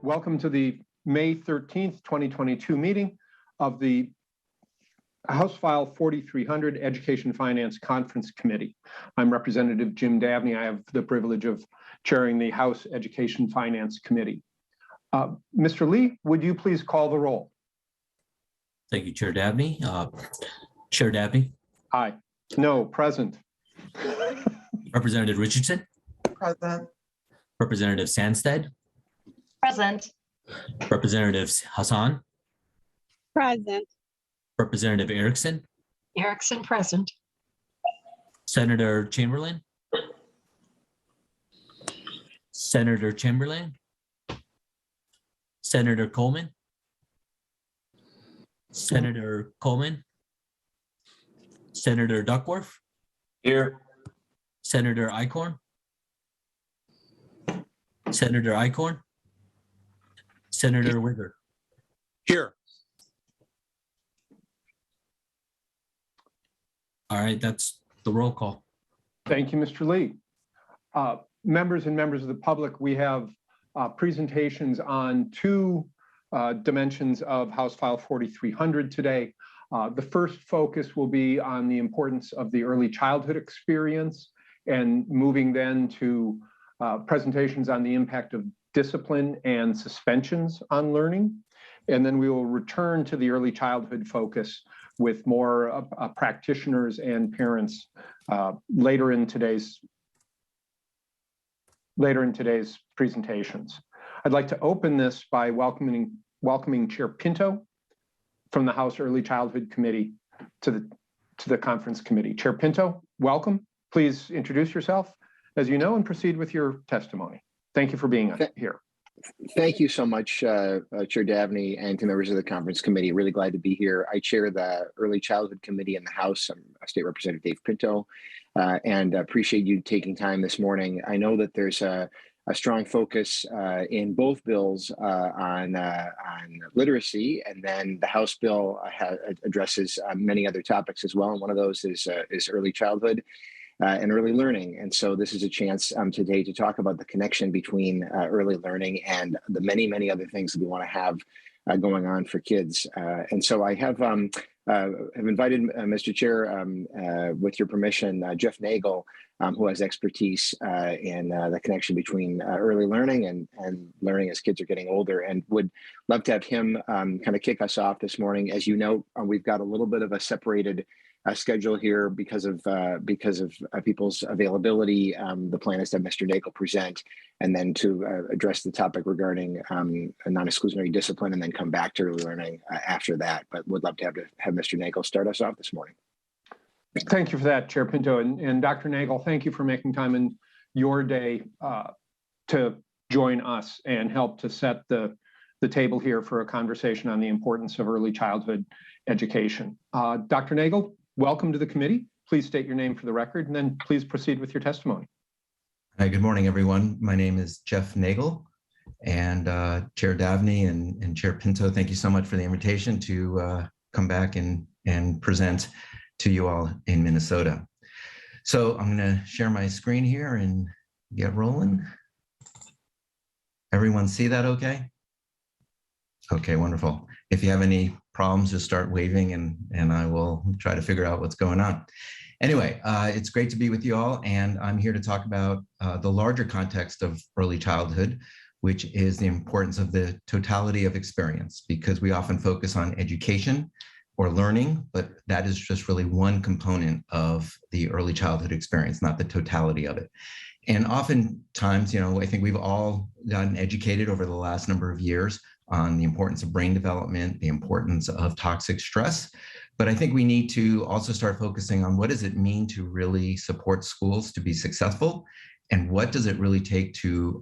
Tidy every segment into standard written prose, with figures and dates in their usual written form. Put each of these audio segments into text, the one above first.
Welcome to the May 13th, 2022 meeting of the House File 4300 Education Finance Conference Committee. I'm Representative Jim Dabney. I have the privilege of chairing the House Education Finance Committee. Mr. Lee, would you please call the roll? Thank you, Chair Dabney. Chair Dabney. Aye. No, present. Representative Richardson. Present. Representative Sandstead. Present. Representative Hassan. Present. Representative Erickson. Erickson present. Senator Chamberlain. Senator Chamberlain. Senator Coleman. Senator Coleman. Senator Duckworth. Here. Senator Eichhorn. Senator Eichhorn. Senator Wigger. Here. All right, that's the roll call. Thank you, Mr. Lee. Members and members of the public, we have presentations on two dimensions of House File 4300 today. The first focus will be on the importance of the early childhood experience and moving then to presentations on the impact of discipline and suspensions on learning. And then we will return to the early childhood focus with more practitioners and parents later in today's presentations. I'd like to open this by welcoming Chair Pinto from the House Early Childhood Committee to the conference committee. Chair Pinto, welcome. Please introduce yourself as you know and proceed with your testimony. Thank you for being here. Thank you so much, Chair Dabney, and to members of the conference committee. Really glad to be here. I chair the Early Childhood Committee in the House. I'm State Representative Dave Pinto, and appreciate you taking time this morning. I know that there's a strong focus in both bills on literacy, and then the House bill addresses many other topics as well. And one of those is early childhood and early learning. And so this is a chance today to talk about the connection between early learning and the many, many other things that we want to have going on for kids. And so I have invited Mr. Chair, with your permission, Jeff Nagel, who has expertise in the connection between early learning and learning as kids are getting older, and would love to have him kind of kick us off this morning. As you know, we've got a little bit of a separated schedule here because of people's availability. The plan is to have Mr. Nagel present and then to address the topic regarding non-exclusionary discipline and then come back to early learning after that. But would love to have Mr. Nagel start us off this morning. Thank you for that, Chair Pinto. And Dr. Nagel, thank you for making time in your day to join us and help to set the table here for a conversation on the importance of early childhood education. Dr. Nagel, welcome to the committee. Please state your name for the record, and then please proceed with your testimony. Hi, good morning, everyone. My name is Jeff Nagel, and Chair Dabney and Chair Pinto, thank you so much for the invitation to come back and present to you all in Minnesota. So I'm going to share my screen here and get rolling. Everyone see that okay? Okay, wonderful. If you have any problems, just start waving and I will try to figure out what's going on. Anyway, it's great to be with you all, and I'm here to talk about the larger context of early childhood, which is the importance of the totality of experience, because we often focus on education or learning, but that is just really one component of the early childhood experience, not the totality of it. And oftentimes, I think we've all gotten educated over the last number of years on the importance of brain development, the importance of toxic stress. But I think we need to also start focusing on what does it mean to really support schools to be successful, and what does it really take to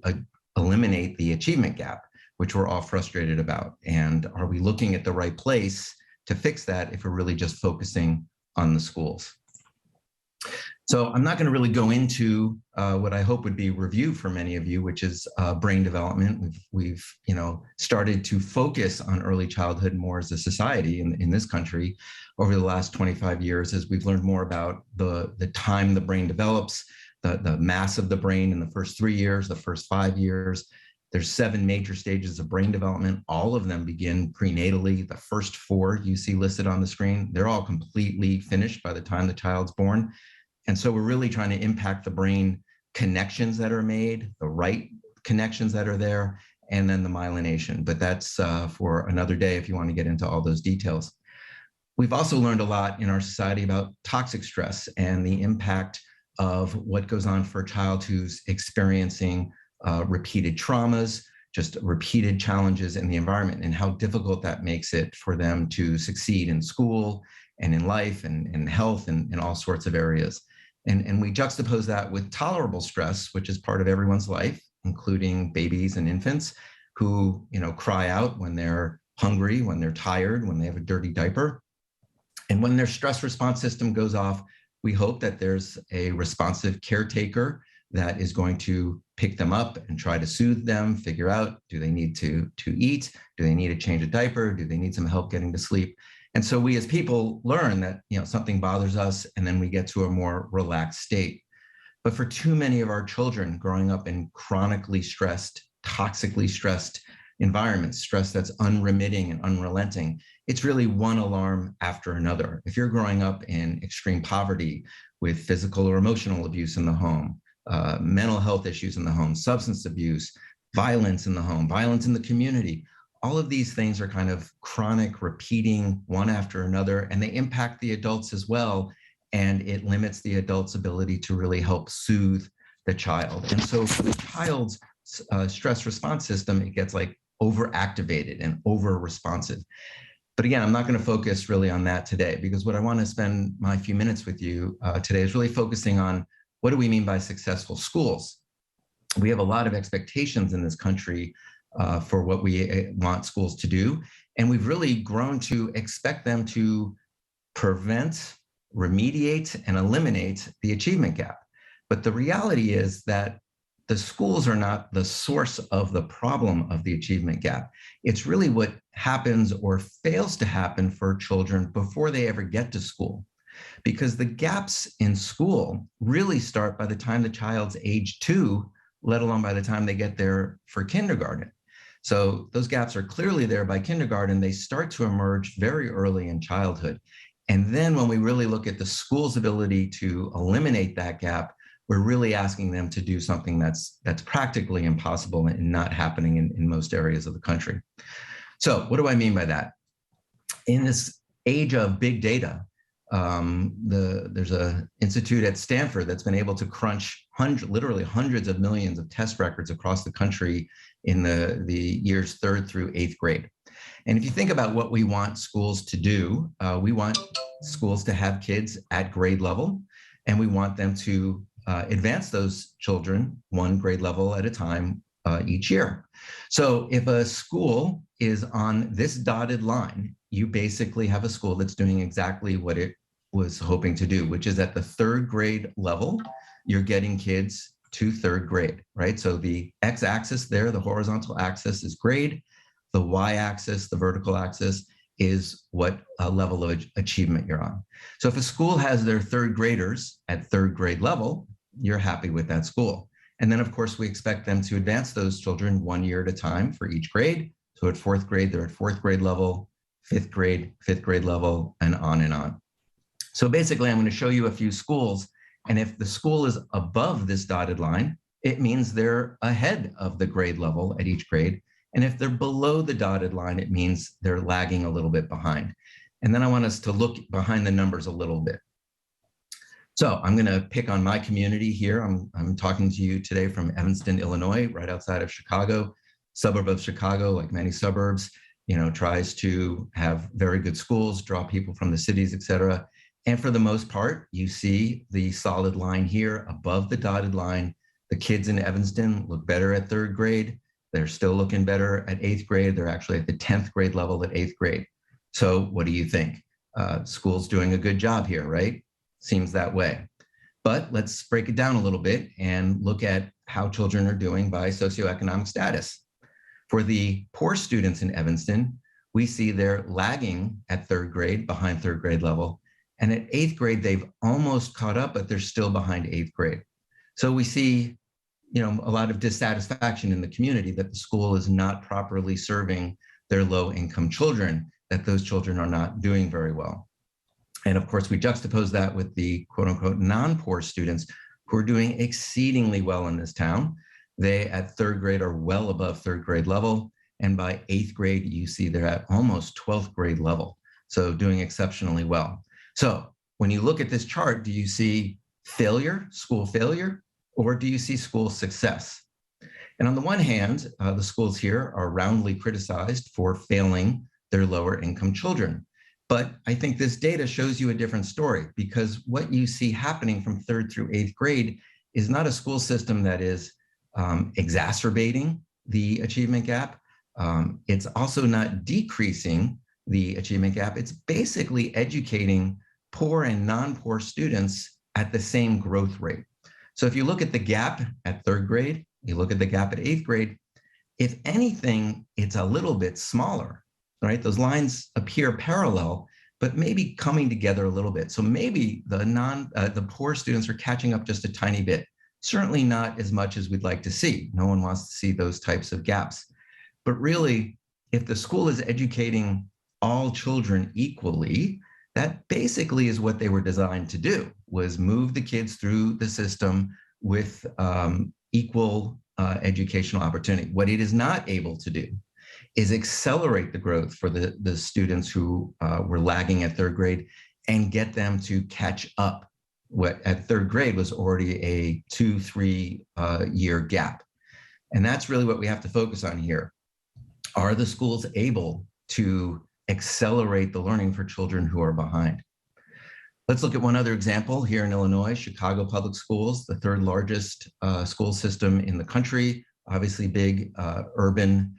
eliminate the achievement gap, which we're all frustrated about. And are we looking at the right place to fix that if we're really just focusing on the schools? So I'm not going to really go into what I hope would be review for many of you, which is brain development. We've started to focus on early childhood more as a society in this country over the last 25 years, as we've learned more about the time the brain develops, the mass of the brain in the first 3 years, the first 5 years, There's 7 major stages of brain development. All of them begin prenatally. The first 4 you see listed on the screen, they're all completely finished by the time the child's born. And so we're really trying to impact the brain connections that are made, the right connections that are there, and then the myelination. But that's for another day if you want to get into all those details. We've also learned a lot in our society about toxic stress and the impact of what goes on for a child who's experiencing repeated traumas, just repeated challenges in the environment, and how difficult that makes it for them to succeed in school and in life and in health and in all sorts of areas. And we juxtapose that with tolerable stress, which is part of everyone's life, including babies and infants who, cry out when they're hungry, when they're tired, when they have a dirty diaper. And when their stress response system goes off, we hope that there's a responsive caretaker that is going to pick them up and try to soothe them, figure out, do they need to eat? Do they need to change a diaper? Do they need some help getting to sleep? And so we as people learn that, something bothers us, and then we get to a more relaxed state. But for too many of our children growing up in chronically stressed, toxically stressed environments, stress that's unremitting and unrelenting, it's really one alarm after another. If you're growing up in extreme poverty with physical or emotional abuse in the home, mental health issues in the home, substance abuse, violence in the home, violence in the community, all of these things are kind of chronic, repeating one after another, and they impact the adults as well. And it limits the adult's ability to really help soothe the child. And so for the child's stress response system, it gets like overactivated and over responsive. But again, I'm not going to focus really on that today, because what I want to spend my few minutes with you today is really focusing on what do we mean by successful schools. We have a lot of expectations in this country for what we want schools to do. And we've really grown to expect them to prevent, remediate, and eliminate the achievement gap. But the reality is that the schools are not the source of the problem of the achievement gap. It's really what happens or fails to happen for children before they ever get to school. Because the gaps in school really start by the time the child's age 2, let alone by the time they get there for kindergarten. So those gaps are clearly there by kindergarten. They start to emerge very early in childhood. And then when we really look at the school's ability to eliminate that gap, we're really asking them to do something that's practically impossible and not happening in most areas of the country. So what do I mean by that? In this age of big data, there's an institute at Stanford that's been able to crunch literally hundreds of millions of test records across the country in the years 3rd through 8th grade. And if you think about what we want schools to do, we want schools to have kids at grade level, and we want them to advance those children 1 grade level at a time each year. So if a school is on this dotted line, you basically have a school that's doing exactly what it was hoping to do, which is at the 3rd grade level, you're getting kids to 3rd grade, right? So the x-axis there, the horizontal axis is grade. The y-axis, the vertical axis, is what level of achievement you're on. So if a school has their 3rd graders at 3rd grade level, you're happy with that school. And then of course, we expect them to advance those children 1 year at a time for each grade. So at 4th grade, they're at 4th grade level, 5th grade, 5th grade level, and on and on. So basically, I'm going to show you a few schools. And if the school is above this dotted line, it means they're ahead of the grade level at each grade. And if they're below the dotted line, it means they're lagging a little bit behind. And then I want us to look behind the numbers a little bit. So I'm going to pick on my community here. I'm talking to you today from Evanston, Illinois, right outside of Chicago, suburb of Chicago, like many suburbs, tries to have very good schools, draw people from the cities, et cetera. And for the most part, you see the solid line here above the dotted line. The kids in Evanston look better at 3rd grade. They're still looking better at 8th grade. They're actually at the 10th grade level at 8th grade. So what do you think? School's doing a good job here, right? Seems that way. But let's break it down a little bit and look at how children are doing by socioeconomic status. For the poor students in Evanston, we see they're lagging at 3rd grade, behind 3rd grade level. And at 8th grade, they've almost caught up, but they're still behind 8th grade. So we see a lot of dissatisfaction in the community that the school is not properly serving their low-income children, that those children are not doing very well. And of course, we juxtapose that with the quote unquote non-poor students who are doing exceedingly well in this town. They at third grade are well above third grade level. And by eighth grade, you see they're at almost 12th grade level. So doing exceptionally well. So when you look at this chart, do you see failure, school failure, or do you see school success? And on the one hand, the schools here are roundly criticized for failing their lower income children. But I think this data shows you a different story, because what you see happening from third through eighth grade is not a school system that is exacerbating the achievement gap. It's also not decreasing the achievement gap. It's basically educating poor and non-poor students at the same growth rate. So if you look at the gap at third grade, you look at the gap at eighth grade, if anything, it's a little bit smaller, right? Those lines appear parallel, but maybe coming together a little bit. So maybe the poor students are catching up just a tiny bit. Certainly not as much as we'd like to see. No one wants to see those types of gaps. But really, if the school is educating all children equally, that basically is what they were designed to do, was move the kids through the system with equal educational opportunity. What it is not able to do is accelerate the growth for the students who were lagging at third grade and get them to catch up. What at third grade was already a 2-3 year gap. And that's really what we have to focus on here. Are the schools able to accelerate the learning for children who are behind? Let's look at one other example here in Illinois, Chicago Public Schools, the third largest school system in the country, obviously big urban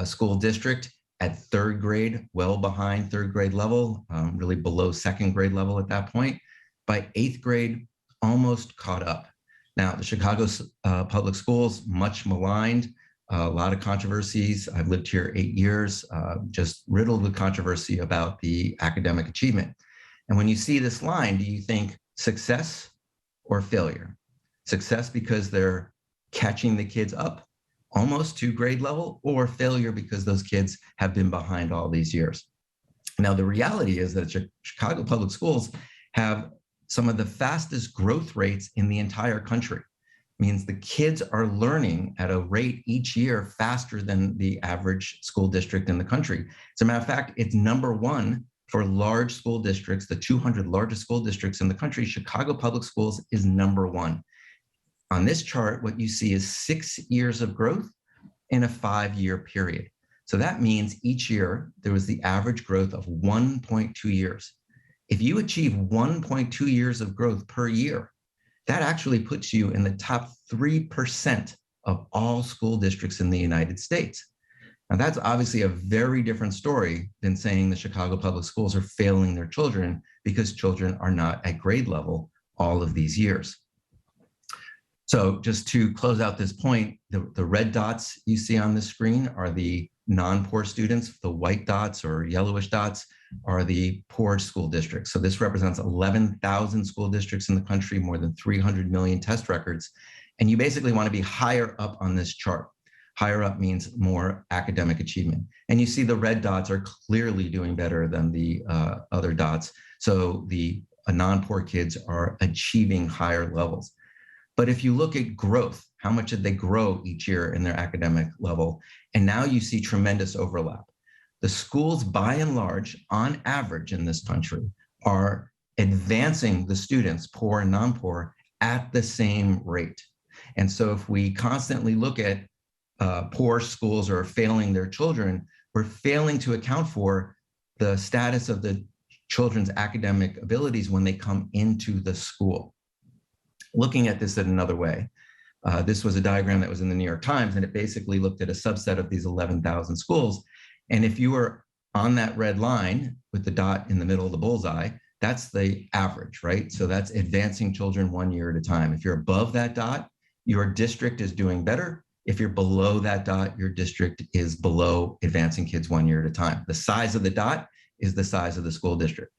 school district. At third grade, well behind third grade level, really below second grade level at that point. By eighth grade, almost caught up. Now, the Chicago Public Schools, much maligned, a lot of controversies. I've lived here 8 years, just riddled with controversy about the academic achievement. And when you see this line, do you think success or failure? Success because they're catching the kids up almost to grade level, or failure because those kids have been behind all these years? Now, the reality is that Chicago Public Schools have some of the fastest growth rates in the entire country. Means the kids are learning at a rate each year faster than the average school district in the country. As a matter of fact, it's number one for large school districts, the 200 largest school districts in the country. Chicago Public Schools is number one. On this chart, what you see is 6 years of growth in a 5-year period. So that means each year there was the average growth of 1.2 years. If you achieve 1.2 years of growth per year, that actually puts you in the top 3% of all school districts in the United States. Now, that's obviously a very different story than saying the Chicago Public Schools are failing their children because children are not at grade level all of these years. So just to close out this point, the red dots you see on the screen are the non-poor students. The white dots or yellowish dots are the poor school districts. So this represents 11,000 school districts in the country, more than 300 million test records. And you basically want to be higher up on this chart. Higher up means more academic achievement. And you see the red dots are clearly doing better than the other dots. So the non-poor kids are achieving higher levels. But if you look at growth, how much did they grow each year in their academic level? And now you see tremendous overlap. The schools, by and large, on average in this country, are advancing the students, poor and non-poor, at the same rate. And so if we constantly look at poor schools or failing their children, we're failing to account for the status of the children's academic abilities when they come into the school. Looking at this in another way, this was a diagram that was in the New York Times, and it basically looked at a subset of these 11,000 schools. And if you were on that red line with the dot in the middle of the bullseye, that's the average, right? So that's advancing children 1 year at a time. If you're above that dot, your district is doing better. If you're below that dot, your district is below advancing kids 1 year at a time. The size of the dot is the size of the school district.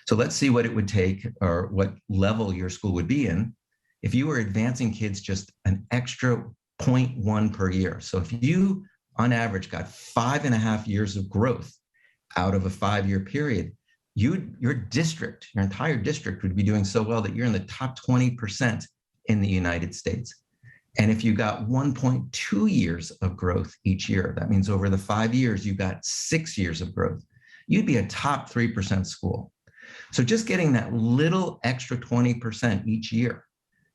So let's see what it would take or what level your school would be in if you were advancing kids just an extra 0.1 per year. So if you, on average, got 5.5 years of growth out of a 5-year period, your district, your entire district would be doing so well that you're in the top 20% in the United States. And if you got 1.2 years of growth each year, that means over the 5 years, you got 6 years of growth, you'd be a top 3% school. So just getting that little extra 20% each year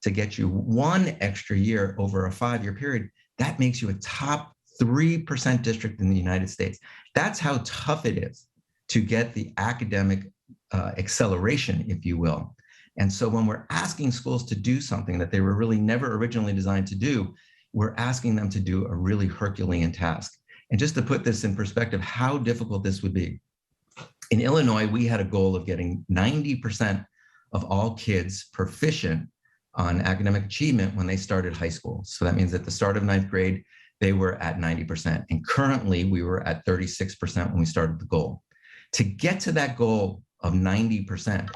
to get you 1 extra year over a 5-year period, that makes you a top 3% district in the United States. That's how tough it is to get the academic acceleration, if you will. And so when we're asking schools to do something that they were really never originally designed to do, we're asking them to do a really Herculean task. And just to put this in perspective, how difficult this would be. In Illinois, we had a goal of getting 90% of all kids proficient on academic achievement when they started high school. So that means at the start of 9th grade, they were at 90%. And currently we were at 36% when we started the goal. To get to that goal of 90%,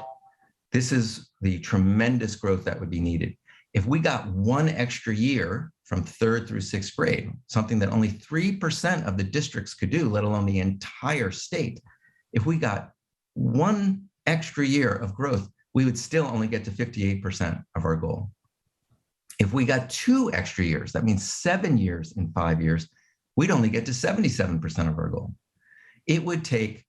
this is the tremendous growth that would be needed. If we got 1 extra year from 3rd through 6th grade, something that only 3% of the districts could do, let alone the entire state, if we got 1 extra year of growth, we would still only get to 58% of our goal. If we got 2 extra years, that means 7 years in 5 years, we'd only get to 77% of our goal. It would take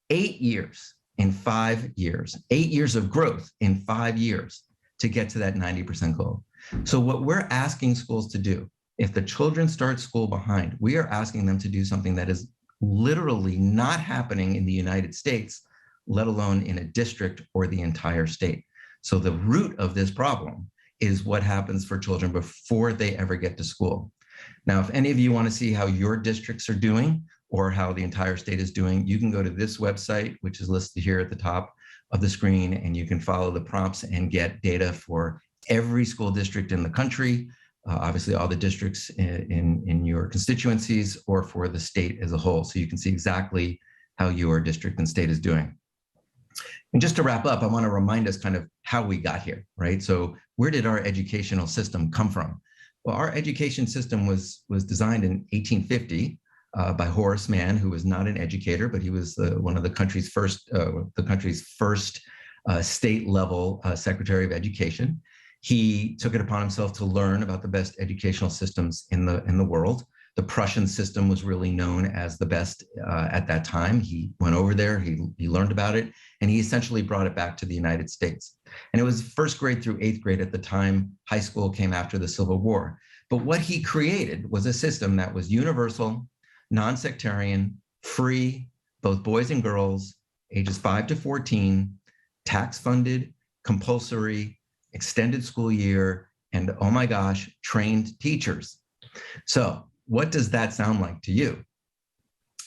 8 years in 5 years, 8 years of growth in 5 years to get to that 90% goal. So what we're asking schools to do, if the children start school behind, we are asking them to do something that is literally not happening in the United States, let alone in a district or the entire state. So the root of this problem is what happens for children before they ever get to school. Now, if any of you want to see how your districts are doing or how the entire state is doing, you can go to this website, which is listed here at the top of the screen, and you can follow the prompts and get data for every school district in the country, obviously all the districts in your constituencies, or for the state as a whole. So you can see exactly how your district and state is doing. And just to wrap up, I want to remind us kind of how we got here, right? So where did our educational system come from? Well, our education system was designed in 1850 by Horace Mann, who was not an educator, but he was one of the country's first state-level Secretary of Education. He took it upon himself to learn about the best educational systems in the world. The Prussian system was really known as the best at that time. He went over there, he learned about it, and he essentially brought it back to the United States. And it was 1st grade through 8th grade at the time. High school came after the Civil War. But what he created was a system that was universal, non-sectarian, free, both boys and girls, ages 5 to 14, tax-funded, compulsory, extended school year, and oh my gosh, trained teachers. So what does that sound like to you?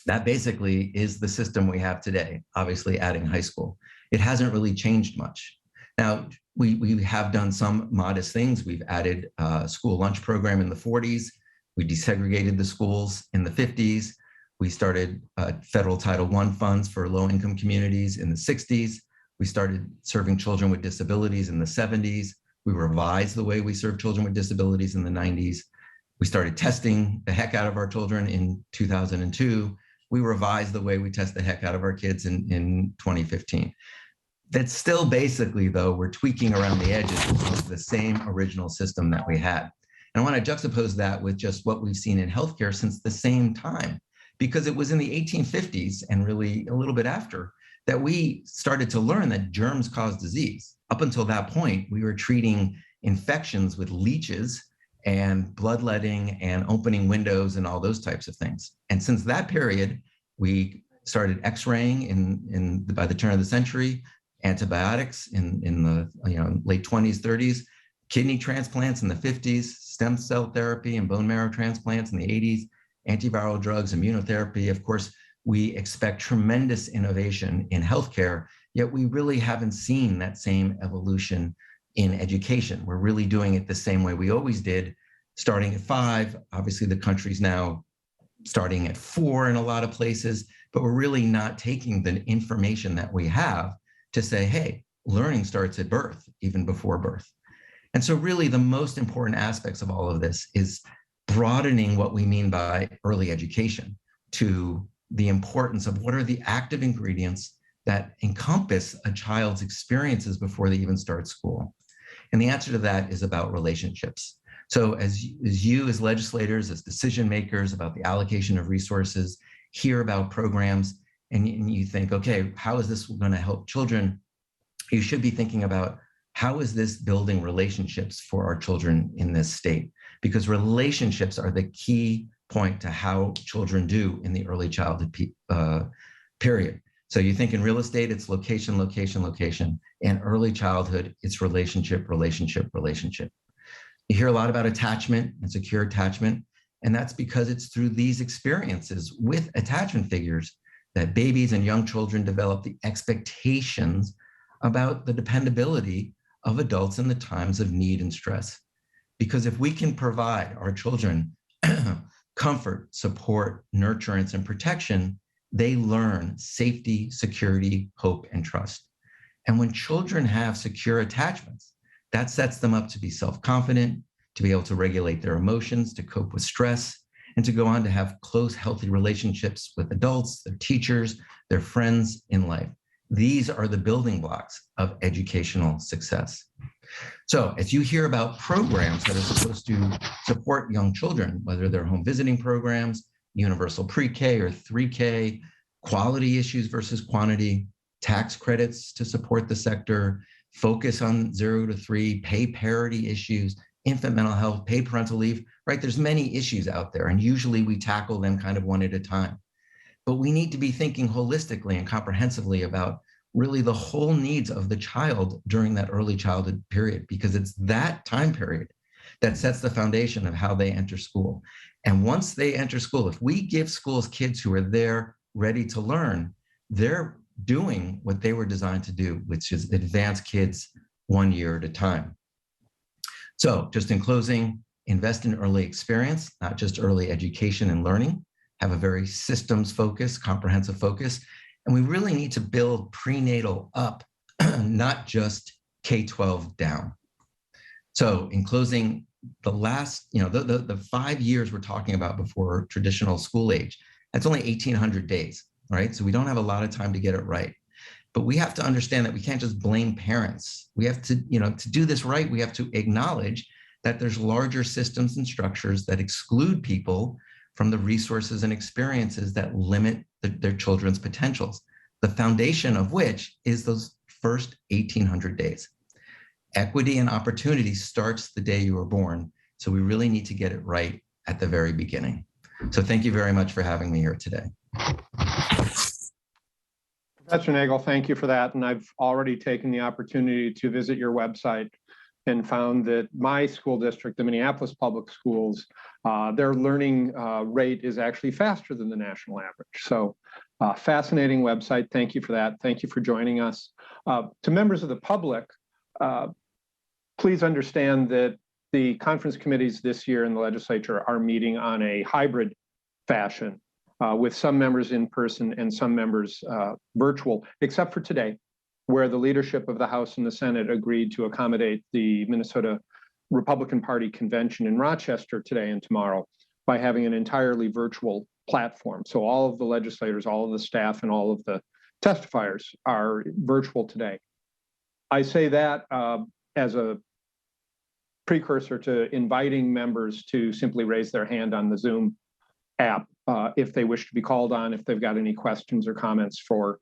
That basically is the system we have today, obviously adding high school. It hasn't really changed much. Now, we have done some modest things. We've added a school lunch program in the 40s. We desegregated the schools in the 50s. We started federal Title I funds for low-income communities in the 60s. We started serving children with disabilities in the 70s. We revised the way we serve children with disabilities in the 90s. We started testing the heck out of our children in 2002. We revised the way we test the heck out of our kids in 2015. That's still basically, though, we're tweaking around the edges of the same original system that we had. And I want to juxtapose that with just what we've seen in healthcare since the same time, because it was in the 1850s and really a little bit after that we started to learn that germs cause disease. Up until that point, we were treating infections with leeches and bloodletting and opening windows and all those types of things. And since that period, we started X-raying by the turn of the century, antibiotics in the late 20s, 30s, kidney transplants in the 50s, stem cell therapy and bone marrow transplants in the 80s, antiviral drugs, immunotherapy. Of course, we expect tremendous innovation in healthcare, yet we really haven't seen that same evolution in education. We're really doing it the same way we always did, starting at 5. Obviously, the country's now starting at 4 in a lot of places, but we're really not taking the information that we have to say, hey, learning starts at birth, even before birth. And so really the most important aspects of all of this is broadening what we mean by early education to the importance of what are the active ingredients that encompass a child's experiences before they even start school. And the answer to that is about relationships. So as you as legislators, as decision makers about the allocation of resources, hear about programs, and you think, okay, how is this going to help children? You should be thinking about how is this building relationships for our children in this state? Because relationships are the key point to how children do in the early childhood period. So you think in real estate, it's location, location, location. In early childhood, it's relationship, relationship, relationship. You hear a lot about attachment and secure attachment, and that's because it's through these experiences with attachment figures that babies and young children develop the expectations about the dependability of adults in the times of need and stress. Because if we can provide our children comfort, support, nurturance, and protection, they learn safety, security, hope, and trust. And when children have secure attachments, that sets them up to be self-confident, to be able to regulate their emotions, to cope with stress, and to go on to have close, healthy relationships with adults, their teachers, their friends in life. These are the building blocks of educational success. So as you hear about programs that are supposed to support young children, whether they're home visiting programs, universal pre-K or 3K, quality issues versus quantity, tax credits to support the sector, focus on 0 to 3, pay parity issues, infant mental health, paid parental leave, right? There's many issues out there, and usually we tackle them kind of one at a time. But we need to be thinking holistically and comprehensively about really the whole needs of the child during that early childhood period, because it's that time period that sets the foundation of how they enter school. And once they enter school, if we give schools kids who are there ready to learn, they're doing what they were designed to do, which is advance kids 1 year at a time. So just in closing, invest in early experience, not just early education and learning, have a very systems focus, comprehensive focus. And we really need to build prenatal up, not just K-12 down. So in closing, the last, the 5 years we're talking about before traditional school age, that's only 1,800 days, right? So we don't have a lot of time to get it right. But we have to understand that we can't just blame parents. We have to, to do this right, we have to acknowledge that there's larger systems and structures that exclude people from the resources and experiences that limit their children's potentials, the foundation of which is those first 1,800 days. Equity and opportunity starts the day you were born. So we really need to get it right at the very beginning. So thank you very much for having me here today. Professor Nagel, thank you for that. And I've already taken the opportunity to visit your website and found that my school district, the Minneapolis Public Schools, their learning rate is actually faster than the national average. So fascinating website. Thank you for that. Thank you for joining us. To members of the public, please understand that the conference committees this year in the legislature are meeting on a hybrid fashion with some members in person and some members virtual, except for today, where the leadership of the House and the Senate agreed to accommodate the Minnesota Republican Party convention in Rochester today and tomorrow by having an entirely virtual platform. So all of the legislators, all of the staff, and all of the testifiers are virtual today. I say that as a precursor to inviting members to simply raise their hand on the Zoom app if they wish to be called on, if they've got any questions or comments for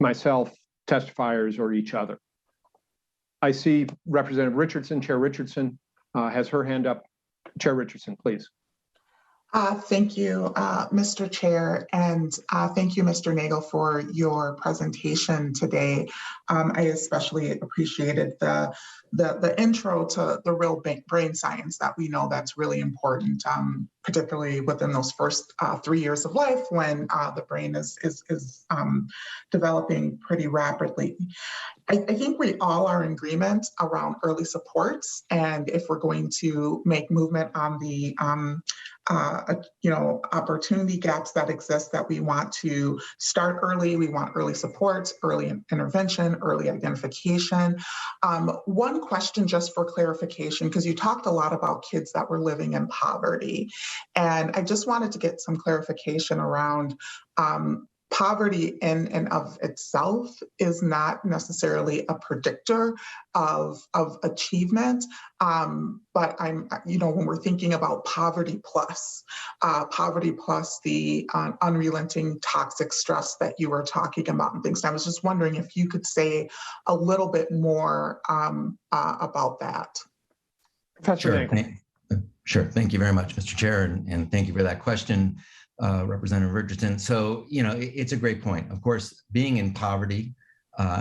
myself, testifiers, or each other. I see Representative Richardson, Chair Richardson has her hand up. Chair Richardson, please. Thank you, Mr. Chair, and thank you, Mr. Nagel, for your presentation today. I especially appreciated the intro to the real brain science that we know that's really important, particularly within those first 3 years of life when the brain is developing pretty rapidly. I think we all are in agreement around early supports, and if we're going to make movement on the opportunity gaps that exist that we want to start early. We want early supports, early intervention, early identification. One question just for clarification, because you talked a lot about kids that were living in poverty. And I just wanted to get some clarification around poverty in and of itself is not necessarily a predictor of achievement. But when we're thinking about poverty plus the unrelenting toxic stress that you were talking about and things. And I was just wondering if you could say a little bit more about that. Professor Sure. Nagel. Sure. Thank you very much, Mr. Chair, and thank you for that question, Representative Richardson. So, it's a great point. Of course, being in poverty,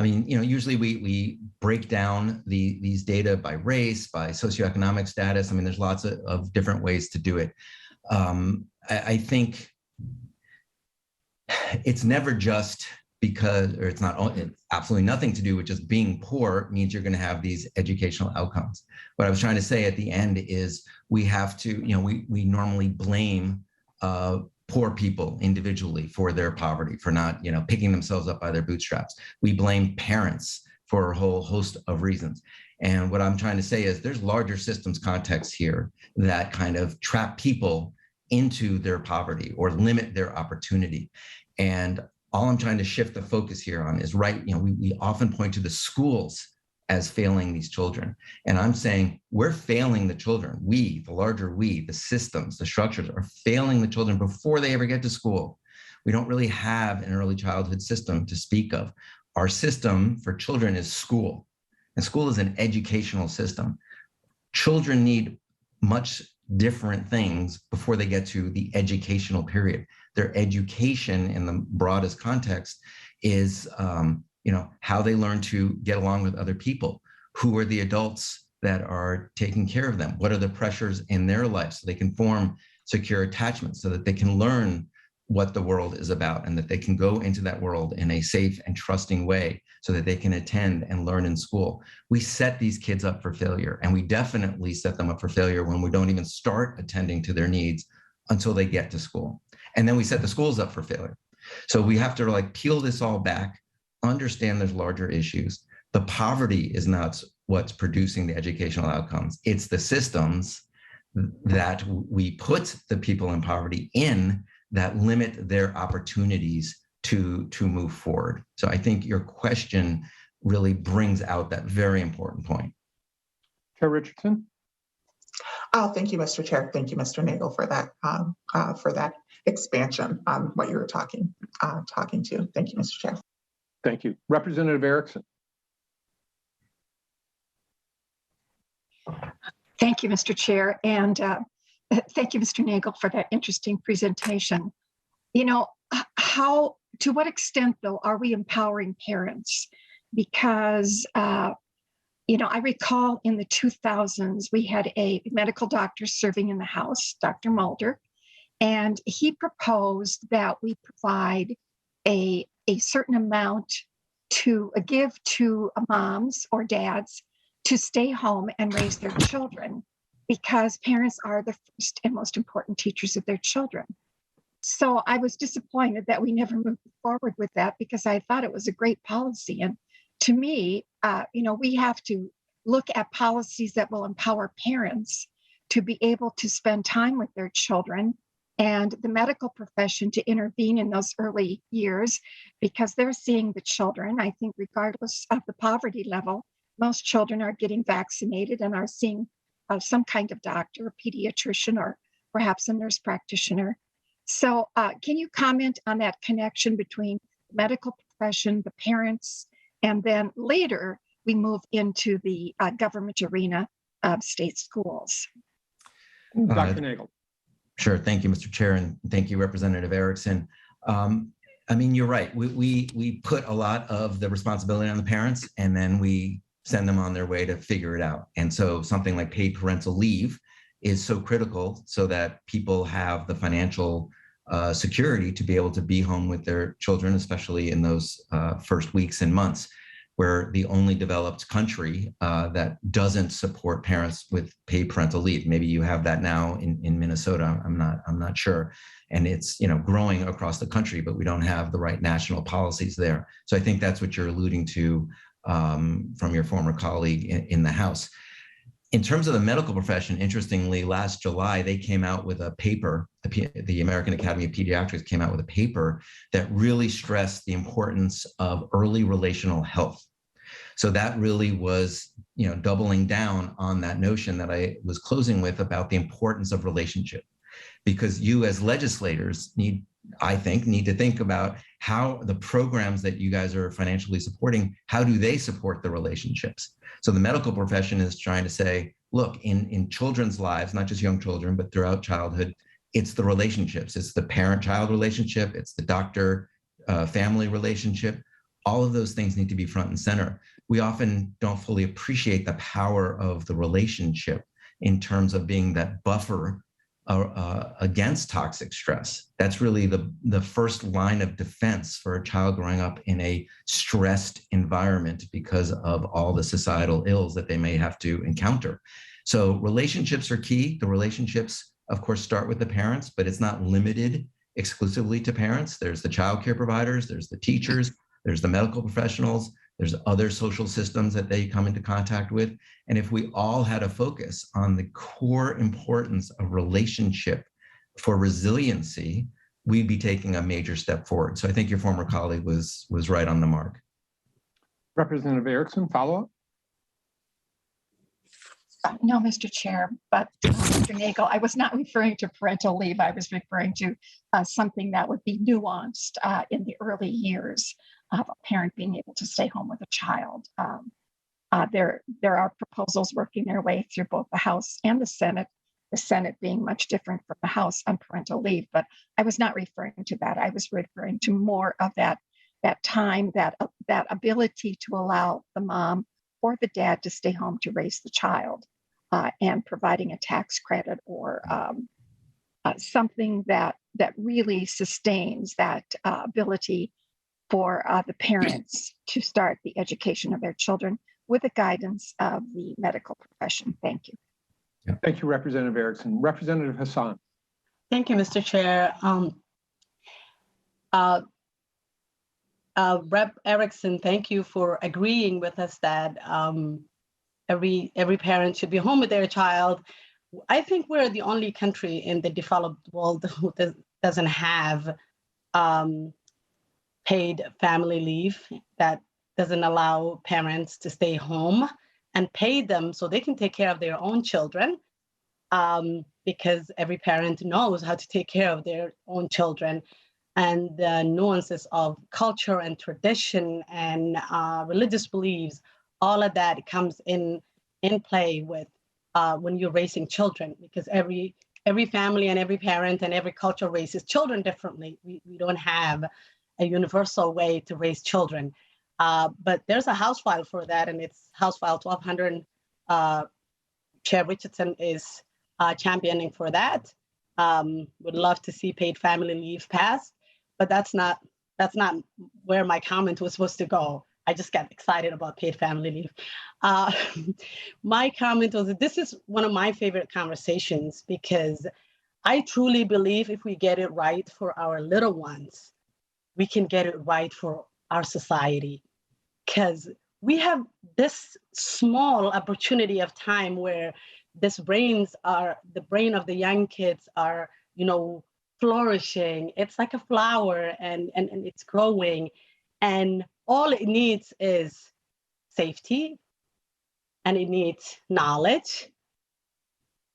usually we break down these data by race, by socioeconomic status. There's lots of different ways to do it. I think it's never just because, or it's absolutely nothing to do with just being poor means you're going to have these educational outcomes. What I was trying to say at the end is we have to, we normally blame poor people individually for their poverty, for not, picking themselves up by their bootstraps. We blame parents for a whole host of reasons. And what I'm trying to say is there's larger systems context here that kind of trap people into their poverty or limit their opportunity. And all I'm trying to shift the focus here on is we often point to the schools as failing these children. And I'm saying we're failing the children. We, the larger we, the systems, the structures are failing the children before they ever get to school. We don't really have an early childhood system to speak of. Our system for children is school, and school is an educational system. Children need much different things before they get to the educational period. Their education in the broadest context is how they learn to get along with other people. Who are the adults that are taking care of them? What are the pressures in their life so they can form secure attachments so that they can learn what the world is about and that they can go into that world in a safe and trusting way so that they can attend and learn in school. We set these kids up for failure, and we definitely set them up for failure when we don't even start attending to their needs until they get to school. And then we set the schools up for failure. So we have to peel this all back, understand there's larger issues. The poverty is not what's producing the educational outcomes. It's the systems that we put the people in poverty in that limit their opportunities to move forward. So I think your question really brings out that very important point. Chair Richardson. Thank you, Mr. Chair. Thank you, Mr. Nagel, for that expansion on what you were talking to. Thank you, Mr. Chair. Thank you. Representative Erickson. Thank you, Mr. Chair. And thank you, Mr. Nagel, for that interesting presentation. To what extent, though, are we empowering parents? Because, I recall in the 2000s, we had a medical doctor serving in the House, Dr. Mulder, and he proposed that we provide a certain amount to give to moms or dads to stay home and raise their children, because parents are the first and most important teachers of their children. So I was disappointed that we never moved forward with that, because I thought it was a great policy. And to me, we have to look at policies that will empower parents to be able to spend time with their children, and the medical profession to intervene in those early years, because they're seeing the children. I think regardless of the poverty level, most children are getting vaccinated and are seeing some kind of doctor, a pediatrician, or perhaps a nurse practitioner. So can you comment on that connection between the medical profession, the parents, and then later we move into the government arena of state schools? Dr. Nagel. Sure. Thank you, Mr. Chair, and thank you, Representative Erickson. You're right. We put a lot of the responsibility on the parents, and then we send them on their way to figure it out. And so something like paid parental leave is so critical so that people have the financial security to be able to be home with their children, especially in those first weeks and months we're the only developed country that doesn't support parents with paid parental leave. Maybe you have that now in Minnesota. I'm not sure. And it's growing across the country, but we don't have the right national policies there. So I think that's what you're alluding to from your former colleague in the House. In terms of the medical profession, interestingly, last July, they came out with a paper, the American Academy of Pediatrics came out with a paper that really stressed the importance of early relational health. So that really was, doubling down on that notion that I was closing with about the importance of relationship. Because you as legislators need to think about how the programs that you guys are financially supporting, how do they support the relationships? So the medical profession is trying to say, look, in children's lives, not just young children, but throughout childhood, it's the relationships. It's the parent-child relationship. It's the doctor-family relationship. All of those things need to be front and center. We often don't fully appreciate the power of the relationship in terms of being that buffer against toxic stress. That's really the first line of defense for a child growing up in a stressed environment because of all the societal ills that they may have to encounter. So relationships are key. The relationships, of course, start with the parents, but it's not limited exclusively to parents. There's the child care providers, there's the teachers, there's the medical professionals, there's other social systems that they come into contact with. And if we all had a focus on the core importance of relationship for resiliency, we'd be taking a major step forward. So I think your former colleague was right on the mark. Representative Erickson, follow-up? No, Mr. Chair, but Mr. Nagel, I was not referring to parental leave. I was referring to something that would be nuanced in the early years of a parent being able to stay home with a child. There are proposals working their way through both the House and the Senate being much different from the House on parental leave, but I was not referring to that. I was referring to more of that time, that ability to allow the mom or the dad to stay home to raise the child, and providing a tax credit or something that really sustains that ability for the parents to start the education of their children with the guidance of the medical profession. Thank you. Thank you, Representative Erickson. Representative Hassan. Thank you, Mr. Chair. Rep. Erickson, thank you for agreeing with us that every parent should be home with their child. I think we're the only country in the developed world who doesn't have paid family leave, that doesn't allow parents to stay home and pay them so they can take care of their own children, because every parent knows how to take care of their own children. And the nuances of culture and tradition and religious beliefs, all of that comes in play with when you're raising children, because every family and every parent and every culture raises children differently. We don't have a universal way to raise children. But there's a House file for that, and it's House File 1200. Chair Richardson is championing for that. Would love to see paid family leave passed, but that's not where my comment was supposed to go. I just got excited about paid family leave. My comment was that this is one of my favorite conversations, because I truly believe if we get it right for our little ones, we can get it right for our society. Because we have this small opportunity of time where the brain of the young kids are, flourishing. It's like a flower and it's growing. And all it needs is safety, and it needs knowledge.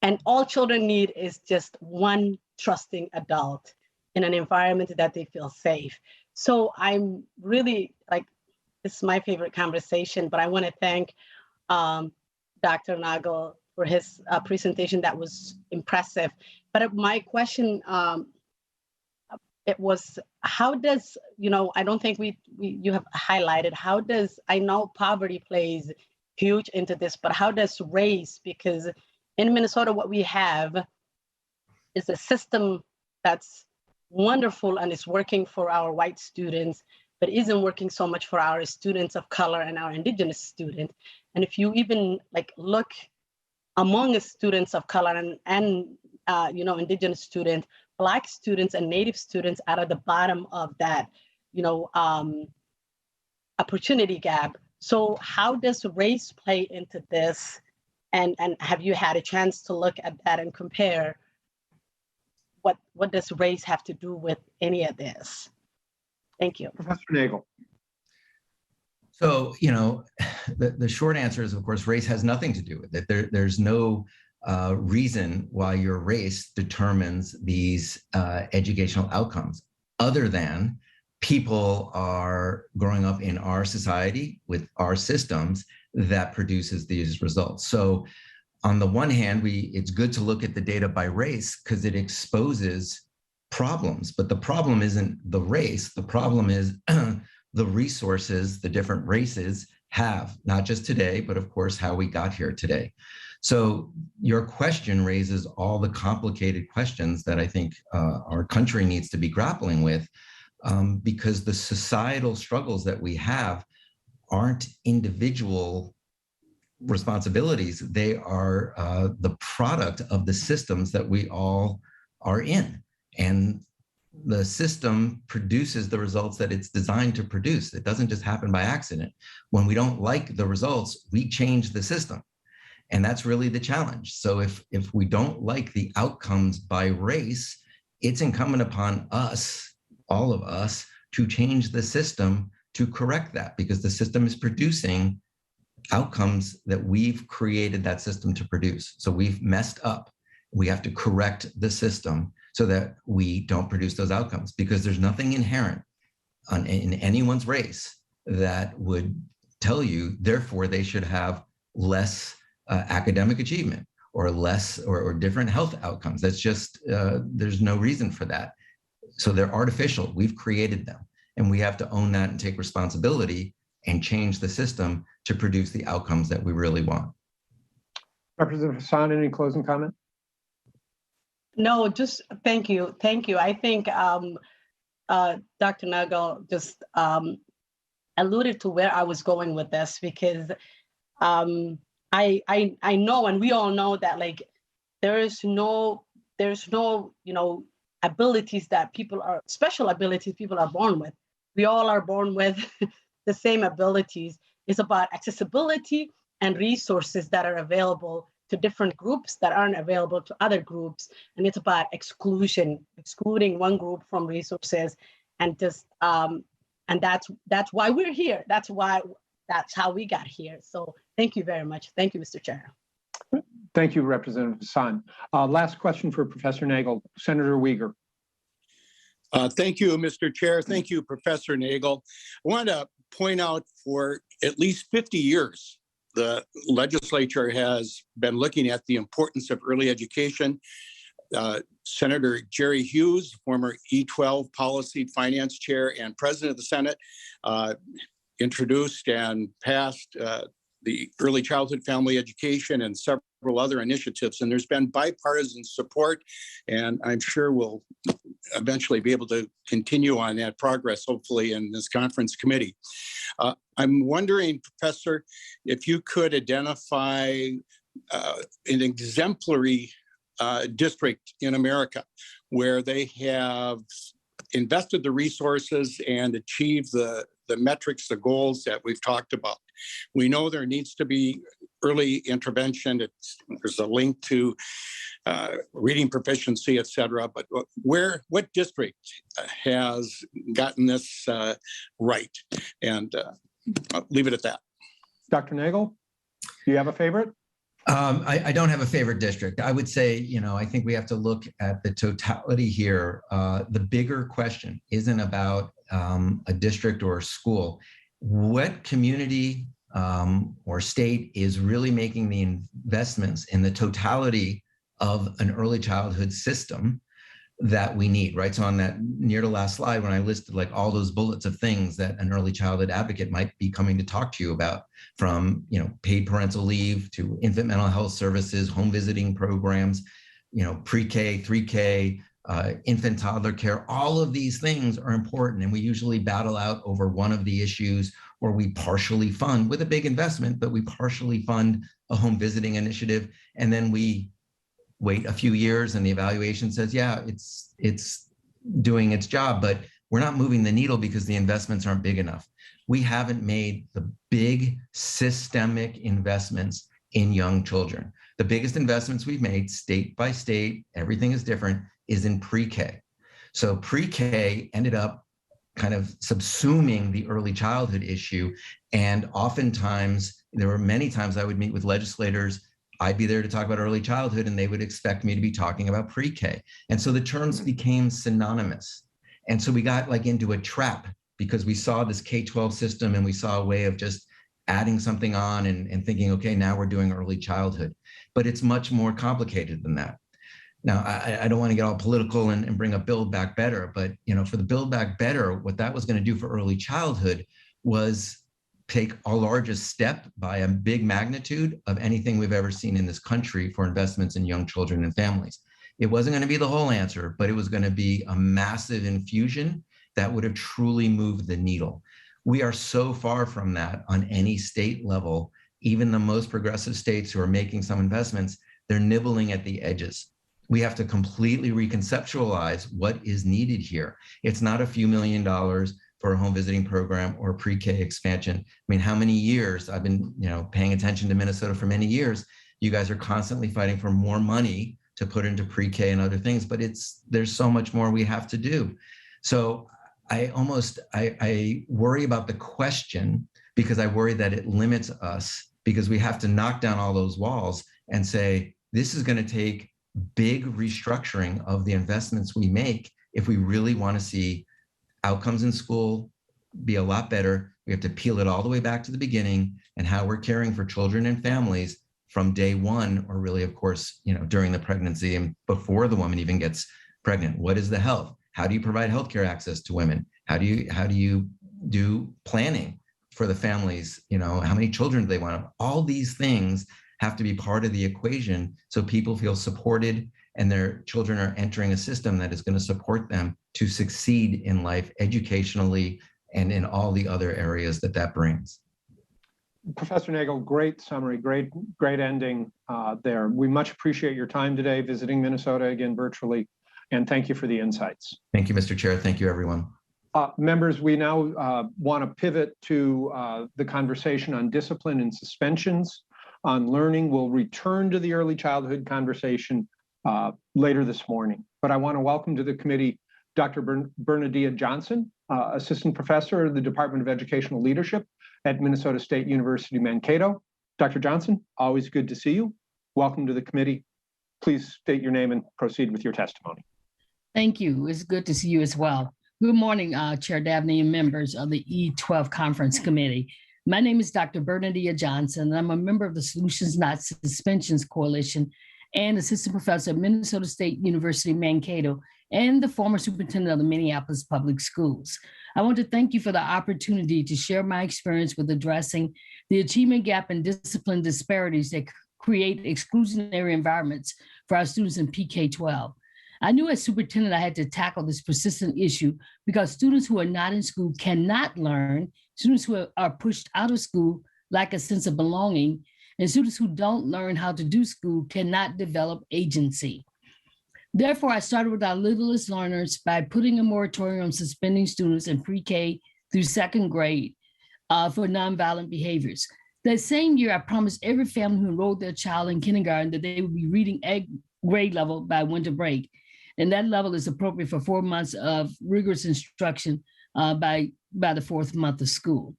And all children need is just one trusting adult in an environment that they feel safe. So I'm really this is my favorite conversation, but I want to thank Dr. Nagel for his presentation. That was impressive. But my question, it was, how does, I don't think you have highlighted, I know poverty plays huge into this, but how does race, because in Minnesota, what we have is a system that's wonderful and is working for our white students, but isn't working so much for our students of color and our Indigenous students. And if you even like look among students of color and Indigenous students, Black students and Native students are at the bottom of that, opportunity gap. So how does race play into this? And have you had a chance to look at that and compare what does race have to do with any of this? Thank you. Professor Nagel. So, the short answer is, of course, race has nothing to do with it. There's no reason why your race determines these educational outcomes, other than people are growing up in our society with our systems that produces these results. So on the one hand, it's good to look at the data by race because it exposes problems, but the problem isn't the race. The problem is the resources the different races have, not just today, but of course, how we got here today. So your question raises all the complicated questions that I think our country needs to be grappling with, because the societal struggles that we have aren't individual responsibilities. They are the product of the systems that we all are in. And the system produces the results that it's designed to produce. It doesn't just happen by accident. When we don't like the results, we change the system. And that's really the challenge. So if we don't like the outcomes by race, it's incumbent upon us, all of us, to change the system to correct that, because the system is producing outcomes that we've created that system to produce. So we've messed up. We have to correct the system so that we don't produce those outcomes, because there's nothing inherent in anyone's race that would tell you, therefore, they should have less academic achievement or less or different health outcomes. That's just, there's no reason for that. So they're artificial. We've created them, and we have to own that and take responsibility and change the system to produce the outcomes that we really want. Representative Hassan, any closing comment? No, just thank you. Thank you. I think Dr. Nagel just alluded to where I was going with this, because I know, and we all know that like there's no abilities that people are, special abilities people are born with. We all are born with the same abilities. It's about accessibility and resources that are available to different groups that aren't available to other groups. And it's about exclusion, excluding one group from resources, and just and that's why we're here. That's how we got here. So thank you very much. Thank you, Mr. Chair. Thank you, Representative Hassan. Last question for Professor Nagel, Senator Uyghur. Thank you, Mr. Chair. Thank you, Professor Nagel. I want to point out, for at least 50 years, the legislature has been looking at the importance of early education. Senator Jerry Hughes, former E12 Policy Finance Chair and President of the Senate, introduced and passed the early childhood family education and several other initiatives. And there's been bipartisan support, and I'm sure we'll eventually be able to continue on that progress, hopefully, in this conference committee. I'm wondering, Professor, if you could identify an exemplary district in America where they have invested the resources and achieved the metrics, the goals that we've talked about. We know there needs to be early intervention. There's a link to reading proficiency, et cetera. But what district has gotten this right? And I'll leave it at that. Dr. Nagel, do you have a favorite? I don't have a favorite district. I would say, I think we have to look at the totality here. The bigger question isn't about a district or a school. What community or state is really making the investments in the totality of an early childhood system that we need, right? So on that near to last slide, when I listed like all those bullets of things that an early childhood advocate might be coming to talk to you about, from paid parental leave to infant mental health services, home visiting programs, pre-K, 3K, infant toddler care. All of these things are important, and we usually battle out over one of the issues, or we partially fund with a big investment, but we partially fund a home visiting initiative, and then we wait a few years and the evaluation says, yeah, it's doing its job, but we're not moving the needle because the investments aren't big enough. We haven't made the big systemic investments in young children. The biggest investments we've made state by state, everything is different, is in pre-K. So pre-K ended up kind of subsuming the early childhood issue. And oftentimes, there were many times I would meet with legislators, I'd be there to talk about early childhood, and they would expect me to be talking about pre-K. And so the terms became synonymous. And so we got like into a trap because we saw this K-12 system and we saw a way of just adding something on and thinking, okay, now we're doing early childhood. But it's much more complicated than that. Now, I don't want to get all political and bring up Build Back Better, but for the Build Back Better, what that was going to do for early childhood was take our largest step by a big magnitude of anything we've ever seen in this country for investments in young children and families. It wasn't going to be the whole answer, but it was going to be a massive infusion that would have truly moved the needle. We are so far from that on any state level. Even the most progressive states who are making some investments, they're nibbling at the edges. We have to completely reconceptualize what is needed here. It's not a few $1 million for a home visiting program or pre-K expansion. I mean, how many years I've been, paying attention to Minnesota for many years. You guys are constantly fighting for more money to put into pre-K and other things, but there's so much more we have to do. So I worry about the question because I worry that it limits us because we have to knock down all those walls and say, this is going to take big restructuring of the investments we make if we really want to see outcomes in school be a lot better. We have to peel it all the way back to the beginning and how we're caring for children and families from day one, or really, of course, during the pregnancy and before the woman even gets pregnant. What is the health? How do you provide healthcare access to women? How do you do planning for the families? How many children do they want? All these things have to be part of the equation so people feel supported and their children are entering a system that is going to support them to succeed in life educationally and in all the other areas that brings. Professor Nagel, great summary, great ending there. We much appreciate your time today visiting Minnesota again virtually, and thank you for the insights. Thank you, Mr. Chair. Thank you, everyone. Members, we now want to pivot to the conversation on discipline and suspensions on learning. We'll return to the early childhood conversation later this morning. But I want to welcome to the committee Dr. Bernadette Johnson, Assistant Professor of the Department of Educational Leadership at Minnesota State University, Mankato. Dr. Johnson, always good to see you. Welcome to the committee. Please state your name and proceed with your testimony. Thank you. It's good to see you as well. Good morning, Chair Dabney and members of the E12 Conference Committee. My name is Dr. Bernadette Johnson, and I'm a member of the Solutions Not Suspensions Coalition and Assistant Professor at Minnesota State University, Mankato, and the former superintendent of the Minneapolis Public Schools. I want to thank you for the opportunity to share my experience with addressing the achievement gap and discipline disparities that create exclusionary environments for our students in PK-12. I knew as superintendent I had to tackle this persistent issue because students who are not in school cannot learn, students who are pushed out of school lack a sense of belonging, and students who don't learn how to do school cannot develop agency. Therefore, I started with our littlest learners by putting a moratorium on suspending students in pre-K through second grade for nonviolent behaviors. That same year, I promised every family who enrolled their child in kindergarten that they would be reading at grade level by winter break. And that level is appropriate for 4 months of rigorous instruction by the fourth month of school.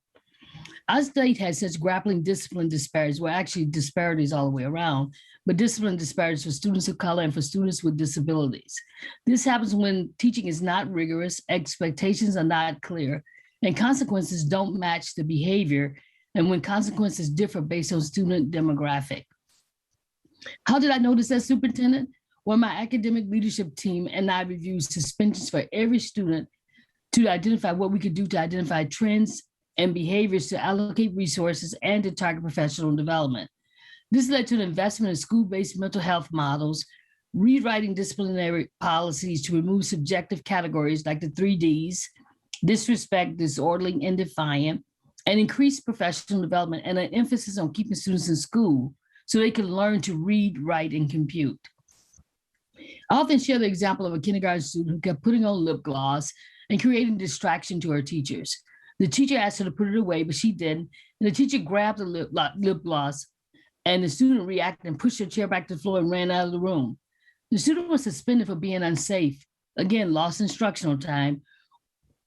Our state has such grappling discipline disparities, well, actually disparities all the way around, but discipline disparities for students of color and for students with disabilities. This happens when teaching is not rigorous, expectations are not clear, and consequences don't match the behavior, and when consequences differ based on student demographic. How did I notice that, Superintendent? Well, my academic leadership team and I reviewed suspensions for every student to identify what we could do to identify trends and behaviors to allocate resources and to target professional development. This led to an investment in school-based mental health models, rewriting disciplinary policies to remove subjective categories like the 3Ds, disrespect, disorderly, and defiant, and increase professional development and an emphasis on keeping students in school so they can learn to read, write, and compute. I often share the example of a kindergarten student who kept putting on lip gloss and creating distraction to her teachers. The teacher asked her to put it away, but she didn't. And the teacher grabbed the lip gloss, and the student reacted and pushed her chair back to the floor and ran out of the room. The student was suspended for being unsafe. Again, lost instructional time.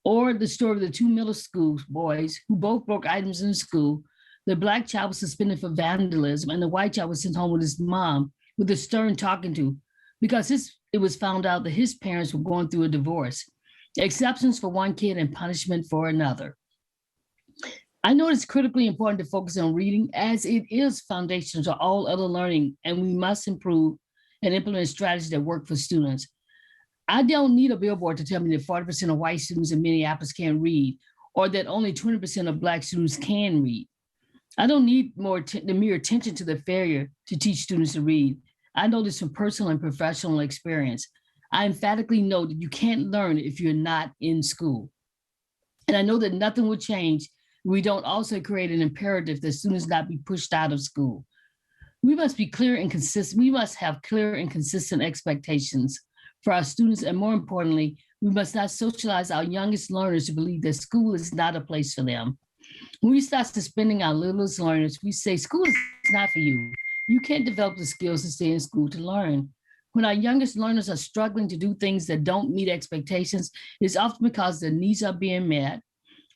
Or the story of the two middle school boys who both broke items in school. The Black child was suspended for vandalism, and the white child was sent home with his mom with a stern talking to, because it was found out that his parents were going through a divorce. Exceptions for one kid and punishment for another. I know it's critically important to focus on reading, as it is foundational to all other learning, and we must improve and implement strategies that work for students. I don't need a billboard to tell me that 40% of white students in Minneapolis can't read, or that only 20% of Black students can read. I don't need the mere attention to the failure to teach students to read. I know this from personal and professional experience. I emphatically know that you can't learn if you're not in school. And I know that nothing will change if we don't also create an imperative that students not be pushed out of school. We must be clear and consistent. We must have clear and consistent expectations for our students. And more importantly, we must not socialize our youngest learners to believe that school is not a place for them. When we start suspending our littlest learners, we say school is not for you. You can't develop the skills to stay in school to learn. When our youngest learners are struggling to do things that don't meet expectations, it's often because their needs are being met.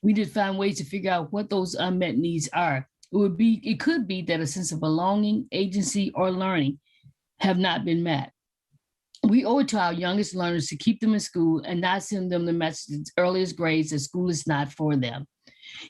We need to find ways to figure out what those unmet needs are. It could be that a sense of belonging, agency, or learning have not been met. We owe it to our youngest learners to keep them in school and not send them the message at earliest grades that school is not for them.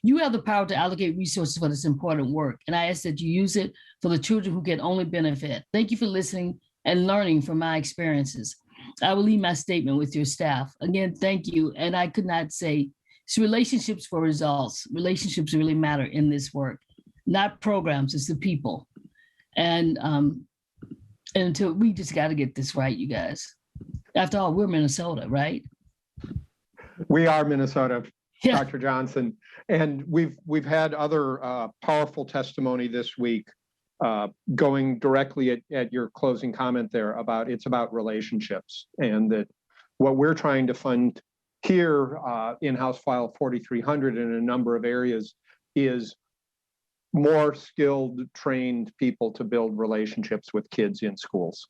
You have the power to allocate resources for this important work, and I ask that you use it for the children who can only benefit. Thank you for listening and learning from my experiences. I will leave my statement with your staff. Again, thank you. And I could not say, it's relationships for results. Relationships really matter in this work, not programs, it's the people. And until we just got to get this right, you guys. After all, we're Minnesota, right? We are Minnesota, Yeah. Dr. Johnson. And we've had other powerful testimony this week going directly at your closing comment there about it's about relationships, and that what we're trying to fund here in House File 4300 in a number of areas is more skilled, trained people to build relationships with kids in schools.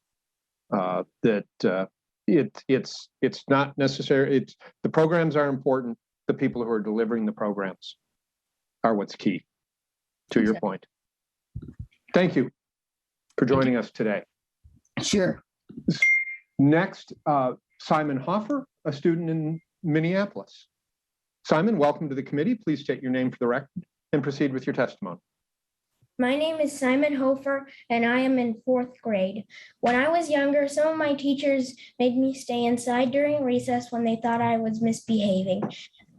It's not necessary. The programs are important. The people who are delivering the programs are what's key, to your point. Thank you for joining us today. Sure. Next, Simon Hoffer, a student in Minneapolis. Simon, welcome to the committee. Please state your name for the record and proceed with your testimony. My name is Simon Hofer, and I am in 4th grade. When I was younger, some of my teachers made me stay inside during recess when they thought I was misbehaving.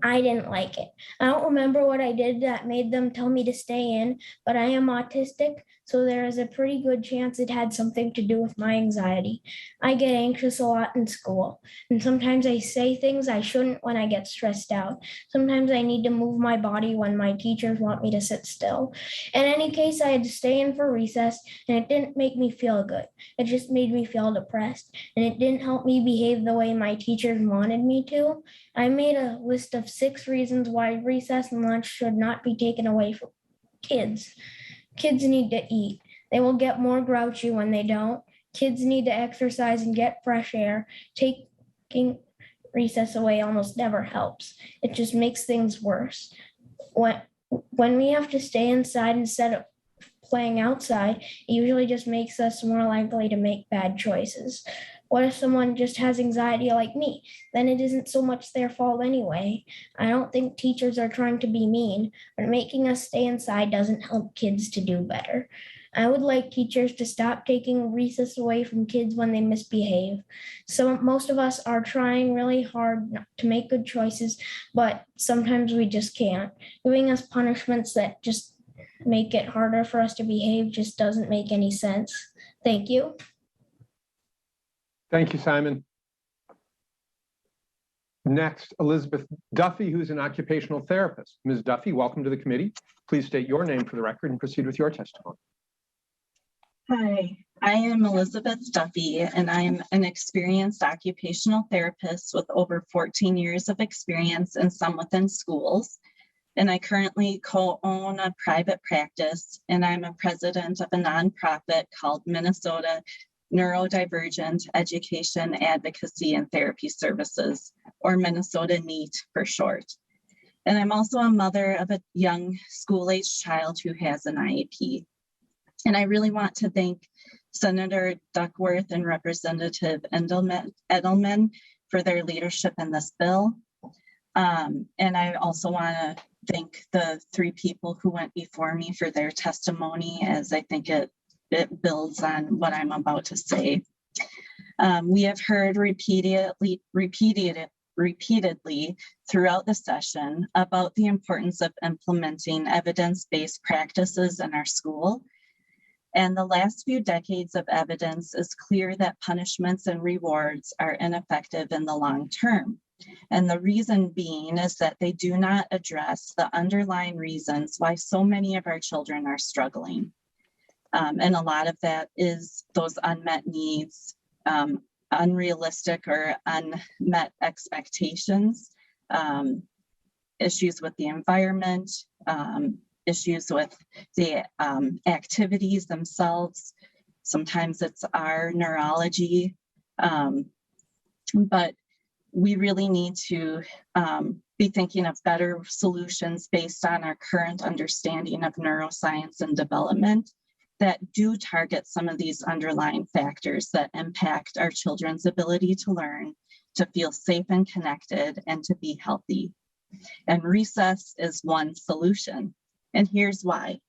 I didn't like it. I don't remember what I did that made them tell me to stay in, but I am autistic, so there is a pretty good chance it had something to do with my anxiety. I get anxious a lot in school, and sometimes I say things I shouldn't when I get stressed out. Sometimes I need to move my body when my teachers want me to sit still. In any case, I had to stay in for recess, and it didn't make me feel good. It just made me feel depressed, and it didn't help me behave the way my teachers wanted me to. I made a list of 6 reasons why recess and lunch should not be taken away from kids. Kids need to eat. They will get more grouchy when they don't. Kids need to exercise and get fresh air. Taking recess away almost never helps. It just makes things worse. When we have to stay inside instead of playing outside, it usually just makes us more likely to make bad choices. What if someone just has anxiety like me? Then it isn't so much their fault anyway. I don't think teachers are trying to be mean, but making us stay inside doesn't help kids to do better. I would like teachers to stop taking recess away from kids when they misbehave. Most of us are trying really hard to make good choices, but sometimes we just can't. Giving us punishments that just make it harder for us to behave just doesn't make any sense. Thank you. Thank you, Simon. Next, Elizabeth Duffy, who's an occupational therapist. Ms. Duffy, welcome to the committee. Please state your name for the record and proceed with your testimony. Hi, I am Elizabeth Duffy, and I'm an experienced occupational therapist with over 14 years of experience and some within schools. And I currently co-own a private practice, and I'm a president of a nonprofit called Minnesota Neurodivergent Education Advocacy and Therapy Services, or Minnesota NEAT for short. And I'm also a mother of a young school-aged child who has an IEP. And I really want to thank Senator Duckworth and Representative Edelman for their leadership in this bill. And I also want to thank the three people who went before me for their testimony, as I think it builds on what I'm about to say. We have heard repeatedly throughout the session about the importance of implementing evidence-based practices in our school. And the last few decades of evidence is clear that punishments and rewards are ineffective in the long term. And the reason being is that they do not address the underlying reasons why so many of our children are struggling. And a lot of that is those unmet needs, unrealistic or unmet expectations, issues with the environment, issues with the activities themselves. Sometimes it's our neurology, but we really need to be thinking of better solutions based on our current understanding of neuroscience and development that do target some of these underlying factors that impact our children's ability to learn, to feel safe and connected, and to be healthy. And recess is one solution. And here's why.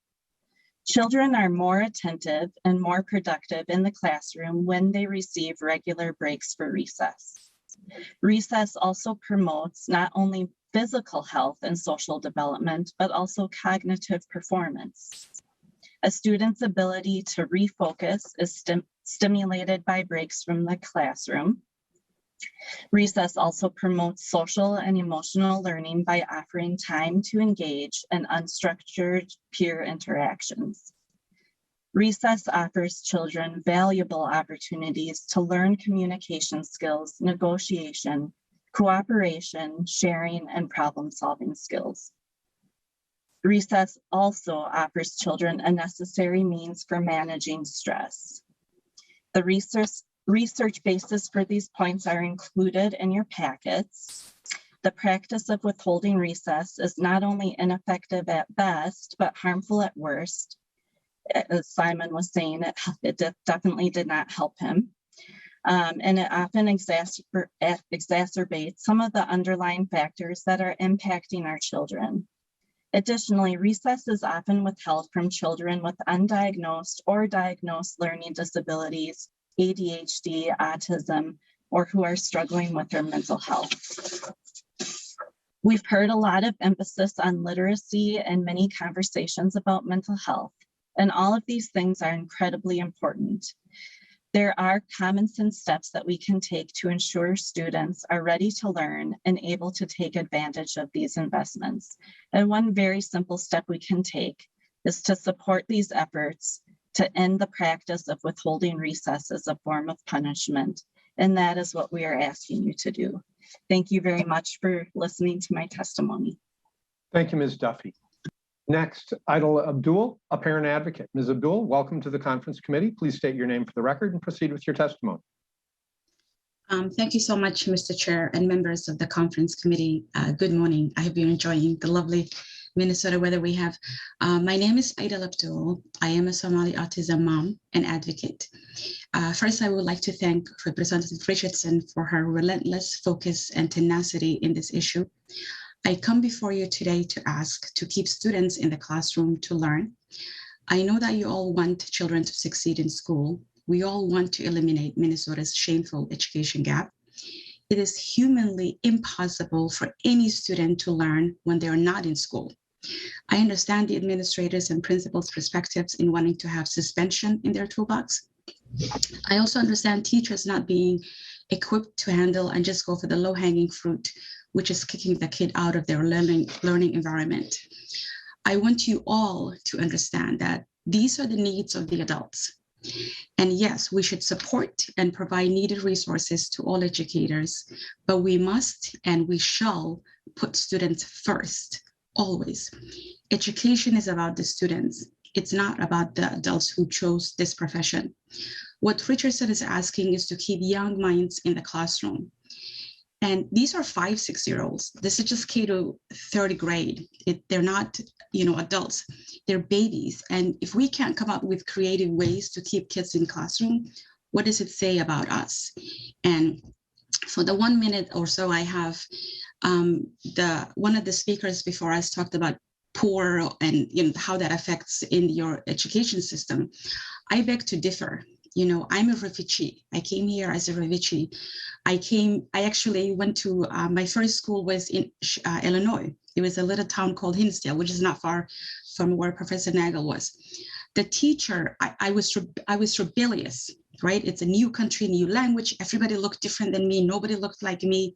Children are more attentive and more productive in the classroom when they receive regular breaks for recess. Recess also promotes not only physical health and social development, but also cognitive performance. A student's ability to refocus is stimulated by breaks from the classroom. Recess also promotes social and emotional learning by offering time to engage in unstructured peer interactions. Recess offers children valuable opportunities to learn communication skills, negotiation, cooperation, sharing, and problem-solving skills. Recess also offers children a necessary means for managing stress. The research basis for these points are included in your packets. The practice of withholding recess is not only ineffective at best, but harmful at worst. As Simon was saying, it definitely did not help him. And it often exacerbates some of the underlying factors that are impacting our children. Additionally, recess is often withheld from children with undiagnosed or diagnosed learning disabilities, ADHD, autism, or who are struggling with their mental health. We've heard a lot of emphasis on literacy and many conversations about mental health, and all of these things are incredibly important. There are common sense steps that we can take to ensure students are ready to learn and able to take advantage of these investments. And one very simple step we can take is to support these efforts to end the practice of withholding recess as a form of punishment. And that is what we are asking you to do. Thank you very much for listening to my testimony. Thank you, Ms. Duffy. Next, Idil Abdul, a parent advocate. Ms. Abdul, welcome to the conference committee. Please state your name for the record and proceed with your testimony. Thank you so much, Mr. Chair and members of the conference committee. Good morning. I hope you're enjoying the lovely Minnesota weather we have. My name is Idil Abdul. I am a Somali autism mom and advocate. First, I would like to thank Representative Richardson for her relentless focus and tenacity in this issue. I come before you today to ask to keep students in the classroom to learn. I know that you all want children to succeed in school. We all want to eliminate Minnesota's shameful education gap. It is humanly impossible for any student to learn when they are not in school. I understand the administrators and principals' perspectives in wanting to have suspension in their toolbox. I also understand teachers not being equipped to handle and just go for the low-hanging fruit, which is kicking the kid out of their learning environment. I want you all to understand that these are the needs of the adults. And yes, we should support and provide needed resources to all educators, but we must and we shall put students first, always. Education is about the students. It's not about the adults who chose this profession. What Richardson is asking is to keep young minds in the classroom. And these are 5, 6-year-olds. This is just K to 3rd grade. They're not, adults. They're babies. And if we can't come up with creative ways to keep kids in classroom, what does it say about us? And for the 1 minute or so I have, one of the speakers before us talked about poor and how that affects in your education system. I beg to differ. I'm a refugee. I came here as a refugee. I actually went to, my first school was in Illinois. It was a little town called Hinsdale, which is not far from where Professor Nagel was. The teacher, I was rebellious, right? It's a new country, new language. Everybody looked different than me. Nobody looked like me.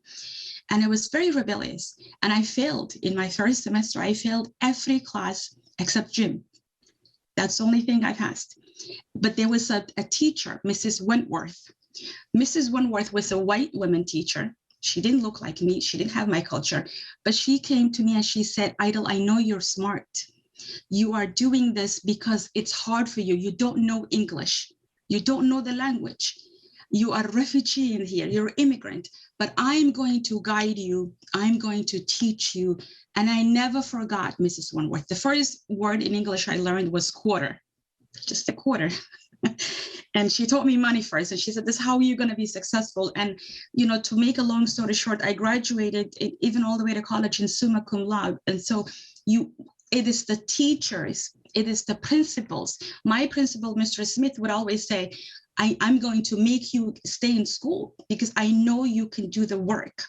And I was very rebellious. And I failed in my first semester. I failed every class except gym. That's the only thing I passed. But there was a teacher, Mrs. Wentworth. Mrs. Wentworth was a white woman teacher. She didn't look like me. She didn't have my culture. But she came to me and she said, Idol, I know you're smart. You are doing this because it's hard for you. You don't know English. You don't know the language. You are a refugee in here. You're an immigrant. But I'm going to guide you. I'm going to teach you. And I never forgot Mrs. Wentworth. The first word in English I learned was quarter. Just a quarter. And she taught me money first. And she said, this is how you're going to be successful. And, to make a long story short, I graduated even all the way to college in summa cum laude. And so it is the teachers, it is the principals. My principal, Mr. Smith, would always say, I'm going to make you stay in school because I know you can do the work.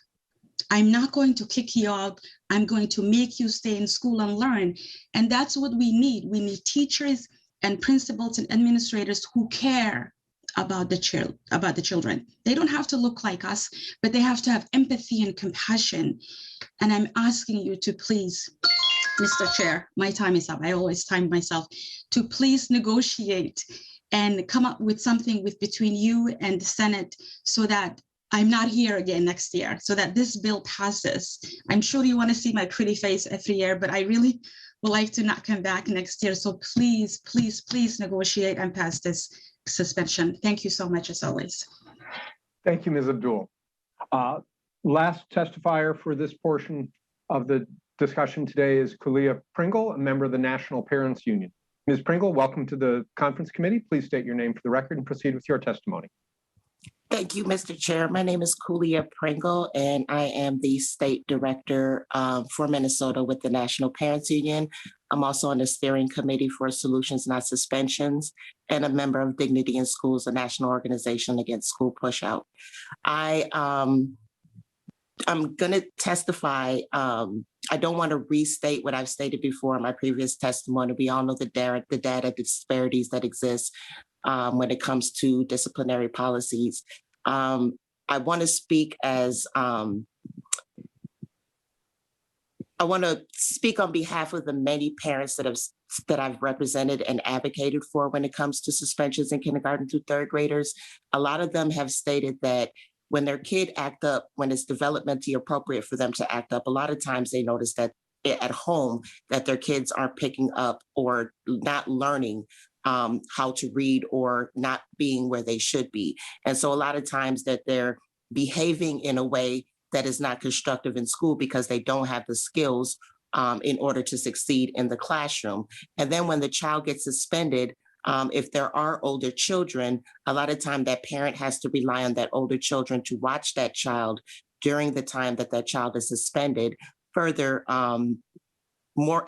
I'm not going to kick you out. I'm going to make you stay in school and learn. And that's what we need. We need teachers and principals and administrators who care about the children. They don't have to look like us, but they have to have empathy and compassion. And I'm asking you to please, Mr. Chair, my time is up. I always time myself, to please negotiate and come up with something between you and the Senate so that I'm not here again next year, so that this bill passes. I'm sure you want to see my pretty face every year, but I really would like to not come back next year. So please, please, please negotiate and pass this suspension. Thank you so much, as always. Thank you, Ms. Abdul. Last testifier for this portion of the discussion today is Kulia Pringle, a member of the National Parents Union. Ms. Pringle, welcome to the conference committee. Please state your name for the record and proceed with your testimony. Thank you, Mr. Chair. My name is Kulia Pringle, and I am the state director for Minnesota with the National Parents Union. I'm also on the steering committee for Solutions Not Suspensions and a member of Dignity in Schools, a national organization against school pushout. I'm going to testify. I don't want to restate what I've stated before in my previous testimony. We all know the data disparities that exist when it comes to disciplinary policies. I want to speak as I want to speak on behalf of the many parents that I've represented and advocated for when it comes to suspensions in kindergarten through 3rd graders. A lot of them have stated that when their kid act up, when it's developmentally appropriate for them to act up, a lot of times they notice that at home that their kids aren't picking up or not learning how to read or not being where they should be. And so a lot of times that they're behaving in a way that is not constructive in school because they don't have the skills in order to succeed in the classroom. And then when the child gets suspended, if there are older children, a lot of time that parent has to rely on that older children to watch that child during the time that that child is suspended. Further,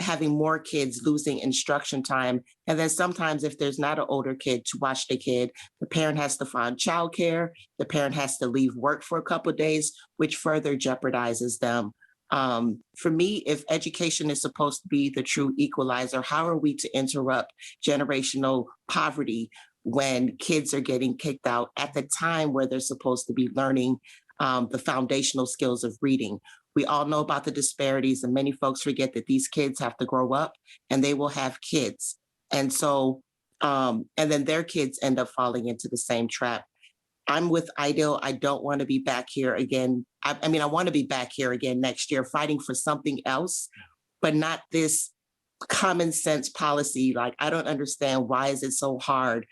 having more kids losing instruction time. And then sometimes if there's not an older kid to watch the kid, the parent has to find childcare, the parent has to leave work for a couple of days, which further jeopardizes them. For me, if education is supposed to be the true equalizer, how are we to interrupt generational poverty when kids are getting kicked out at the time where they're supposed to be learning the foundational skills of reading. We all know about the disparities, and many folks forget that these kids have to grow up and they will have kids. And so, and then their kids end up falling into the same trap. I'm with Ideal. I don't want to be back here again. I mean, I want to be back here again next year fighting for something else, but not this common sense policy. Like, I don't understand, why is it so hard?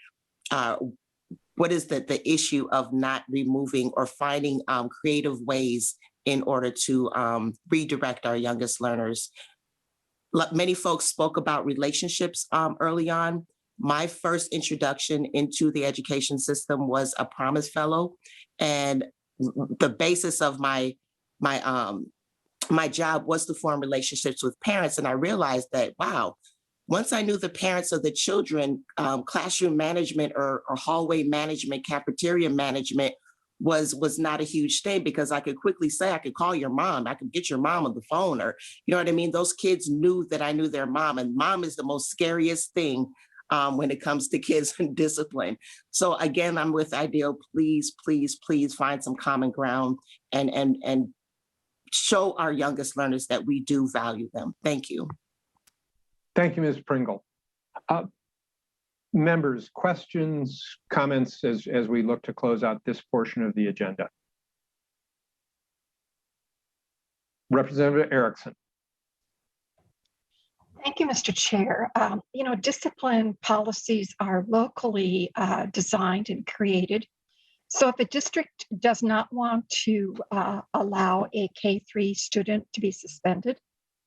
What is the issue of not removing or finding creative ways in order to redirect our youngest learners? Many folks spoke about relationships early on. My first introduction into the education system was a Promise Fellow, and the basis of my job was to form relationships with parents. And I realized that, wow, once I knew the parents of the children, classroom management or hallway management, cafeteria management was not a huge thing, because I could quickly say, I could call your mom, I could get your mom on the phone, or, you know what I mean? Those kids knew that I knew their mom, and mom is the most scariest thing when it comes to kids and discipline. So again, I'm with Ideal. Please, please, please find some common ground and show our youngest learners that we do value them. Thank you. Thank you, Ms. Pringle. Members, questions, comments as we look to close out this portion of the agenda? Representative Erickson. Thank you, Mr. Chair. Discipline policies are locally designed and created. So if a district does not want to allow a K-3 student to be suspended,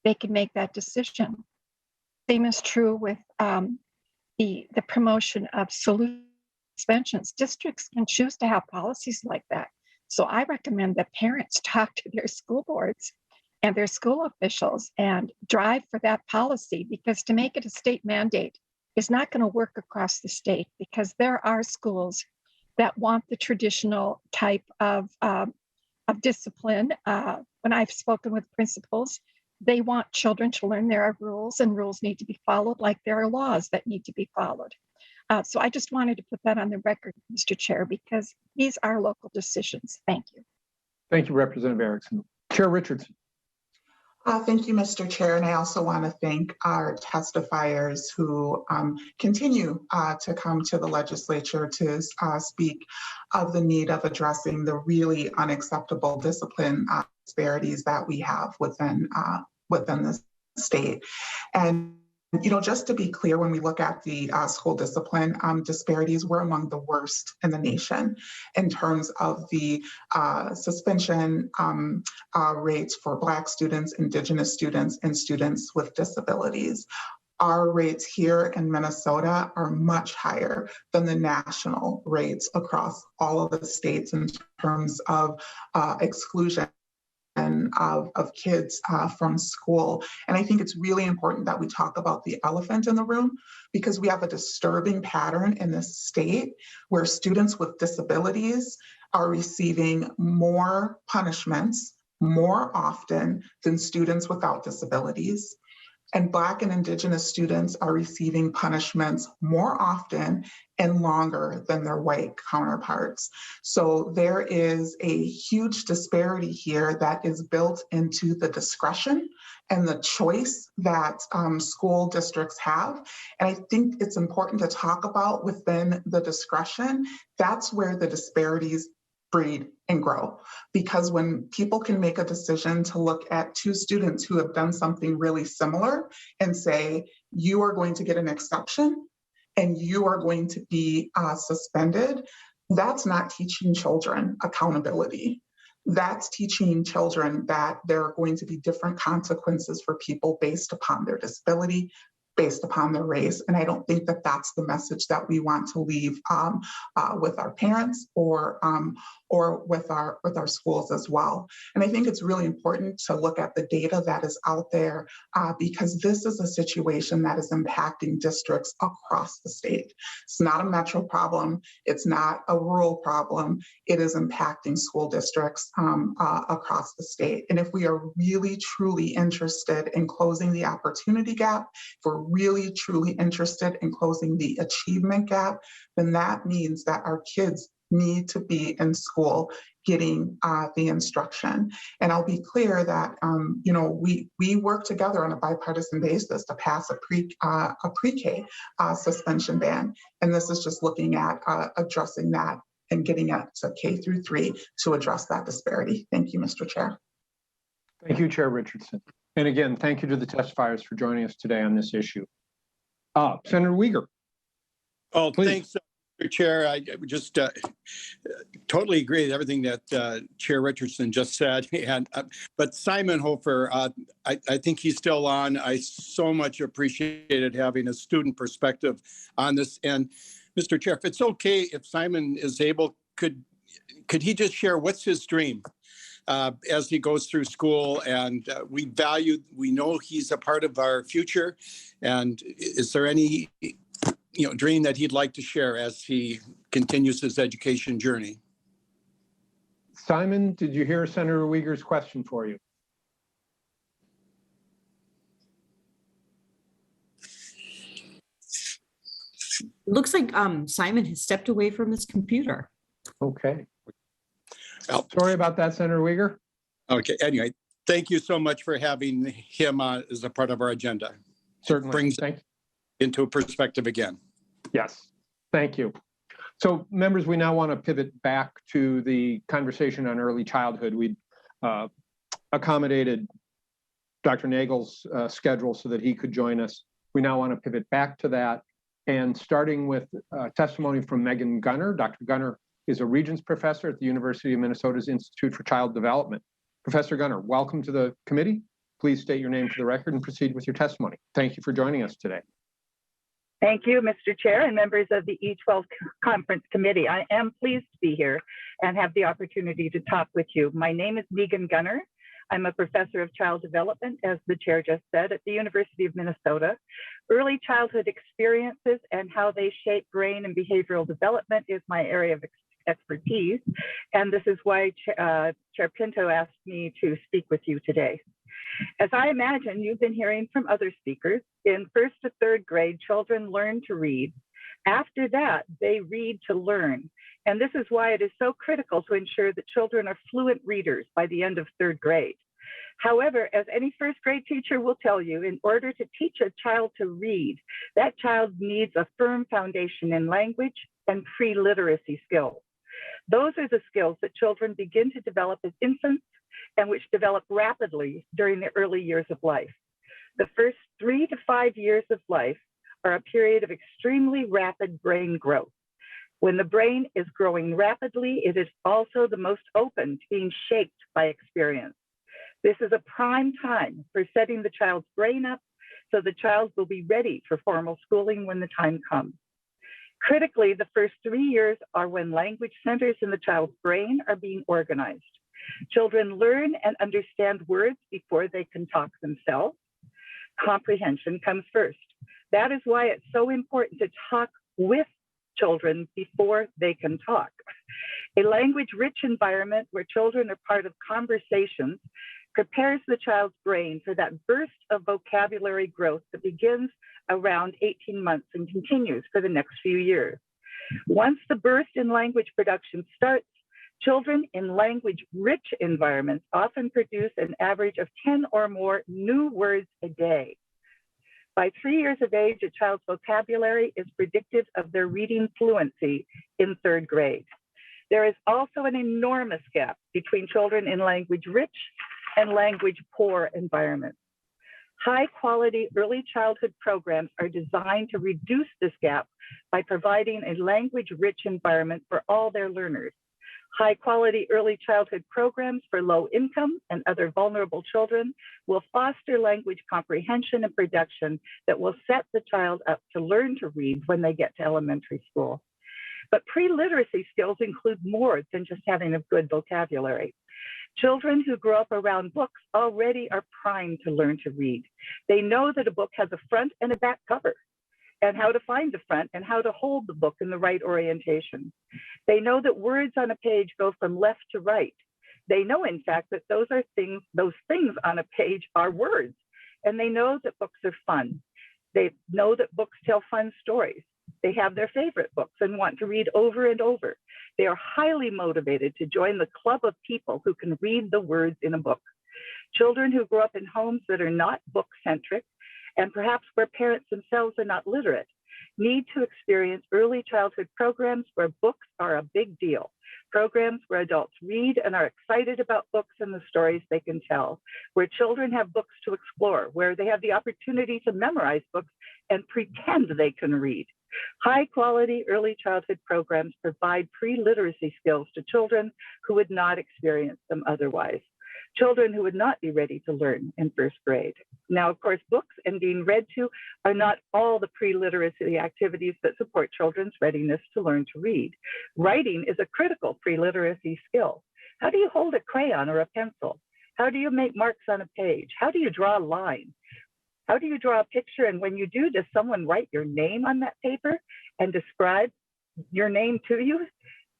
they can make that decision. Same is true with the promotion of suspensions. Districts can choose to have policies like that. So I recommend that parents talk to their school boards and their school officials and drive for that policy, because to make it a state mandate is not going to work across the state, because there are schools that want the traditional type of discipline. When I've spoken with principals, they want children to learn there are rules, and rules need to be followed, like there are laws that need to be followed. So I just wanted to put that on the record, Mr. Chair, because these are local decisions. Thank you. Thank you, Representative Erickson. Chair Richardson. Thank you, Mr. Chair. And I also want to thank our testifiers who continue to come to the legislature to speak of the need of addressing the really unacceptable discipline disparities that we have within the state. And just to be clear, when we look at the school discipline disparities, we're among the worst in the nation in terms of the suspension rates for Black students, Indigenous students, and students with disabilities. Our rates here in Minnesota are much higher than the national rates across all of the states in terms of exclusion and of kids from school. And I think it's really important that we talk about the elephant in the room, because we have a disturbing pattern in this state where students with disabilities are receiving more punishments more often than students without disabilities. And Black and Indigenous students are receiving punishments more often and longer than their white counterparts. So there is a huge disparity here that is built into the discretion and the choice that school districts have. And I think it's important to talk about within the discretion, that's where the disparities breed and grow. Because when people can make a decision to look at two students who have done something really similar and say, you are going to get an exception and you are going to be suspended, that's not teaching children accountability. That's teaching children that there are going to be different consequences for people based upon their disability, based upon their race. And I don't think that that's the message that we want to leave with our parents or with our schools as well. And I think it's really important to look at the data that is out there because this is a situation that is impacting districts across the state. It's not a metro problem. It's not a rural problem. It is impacting school districts across the state. And if we are really, truly interested in closing the opportunity gap, if we're really truly interested in closing the achievement gap, then that means that our kids need to be in school getting the instruction. And I'll be clear that we work together on a bipartisan basis to pass a pre-K suspension ban, and this is just looking at addressing that and getting it to K through 3 to address that disparity. Thank you, Mr. Chair. Thank you, Chair Richardson. And again, thank you to the testifiers for joining us today on this issue. Senator Uyghur. Oh, please. Thanks, Mr. Chair. I just totally agree with everything that Chair Richardson just said. And but Simon Hofer, I think he's still on. I so much appreciated having a student perspective on this. And Mr. Chair, if it's okay, if Simon is able, could he just share what's his dream as he goes through school? And we know he's a part of our future. And is there any dream that he'd like to share as he continues his education journey? Simon, did you hear Senator Uyghur's question for you? Looks like Simon has stepped away from his computer. Okay. Well, sorry about that, Senator Uyghur. Okay, anyway, thank you so much for having him as a part of our agenda. Certainly. Brings it into perspective again. Yes, thank you. So members, we now want to pivot back to the conversation on early childhood. We accommodated Dr. Nagel's schedule so that he could join us. We now want to pivot back to that, and starting with testimony from Megan Gunner. Dr. Gunner is a Regents Professor at the University of Minnesota's Institute for Child Development. Professor Gunner, welcome to the committee. Please state your name for the record and proceed with your testimony. Thank you for joining us today. Thank you, Mr. Chair and members of the E12 Conference Committee. I am pleased to be here and have the opportunity to talk with you. My name is Megan Gunner. I'm a professor of child development, as the chair just said, at the University of Minnesota. Early childhood experiences and how they shape brain and behavioral development is my area of expertise. And this is why Chair Pinto asked me to speak with you today. As I imagine you've been hearing from other speakers, in 1st to 3rd grade, children learn to read. After that, they read to learn. And this is why it is so critical to ensure that children are fluent readers by the end of 3rd grade. However, as any 1st grade teacher will tell you, in order to teach a child to read, that child needs a firm foundation in language and pre-literacy skills. Those are the skills that children begin to develop as infants and which develop rapidly during the early years of life. The first 3 to 5 years of life are a period of extremely rapid brain growth. When the brain is growing rapidly, it is also the most open to being shaped by experience. This is a prime time for setting the child's brain up so the child will be ready for formal schooling when the time comes. Critically, the first 3 years are when language centers in the child's brain are being organized. Children learn and understand words before they can talk themselves. Comprehension comes first. That is why it's so important to talk with children before they can talk. A language-rich environment where children are part of conversations prepares the child's brain for that burst of vocabulary growth that begins around 18 months and continues for the next few years. Once the burst in language production starts, children in language-rich environments often produce an average of 10 or more new words a day. By 3 years of age, a child's vocabulary is predictive of their reading fluency in 3rd grade. There is also an enormous gap between children in language-rich and language-poor environments. High-quality early childhood programs are designed to reduce this gap by providing a language-rich environment for all their learners. High-quality early childhood programs for low-income and other vulnerable children will foster language comprehension and production that will set the child up to learn to read when they get to elementary school. But pre-literacy skills include more than just having a good vocabulary. Children who grow up around books already are primed to learn to read. They know that a book has a front and a back cover, and how to find the front and how to hold the book in the right orientation. They know that words on a page go from left to right. They know, in fact, that those things on a page are words, and they know that books are fun. They know that books tell fun stories. They have their favorite books and want to read over and over. They are highly motivated to join the club of people who can read the words in a book. Children who grow up in homes that are not book-centric, and perhaps where parents themselves are not literate, need to experience early childhood programs where books are a big deal. Programs where adults read and are excited about books and the stories they can tell, where children have books to explore, where they have the opportunity to memorize books and pretend they can read. High quality early childhood programs provide pre-literacy skills to children who would not experience them otherwise. Children who would not be ready to learn in first grade. Now, of course, books and being read to are not all the pre-literacy activities that support children's readiness to learn to read. Writing is a critical pre-literacy skill. How do you hold a crayon or a pencil? How do you make marks on a page? How do you draw a line? How do you draw a picture? And when you do, does someone write your name on that paper and describe your name to you?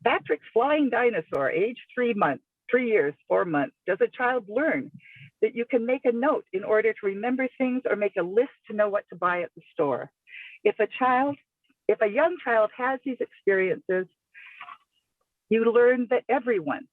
Patrick's flying dinosaur, age 3 months. 3 years, 4 months. Does a child learn that you can make a note in order to remember things or make a list to know what to buy at the store? If a young child has these experiences, they learn that everyone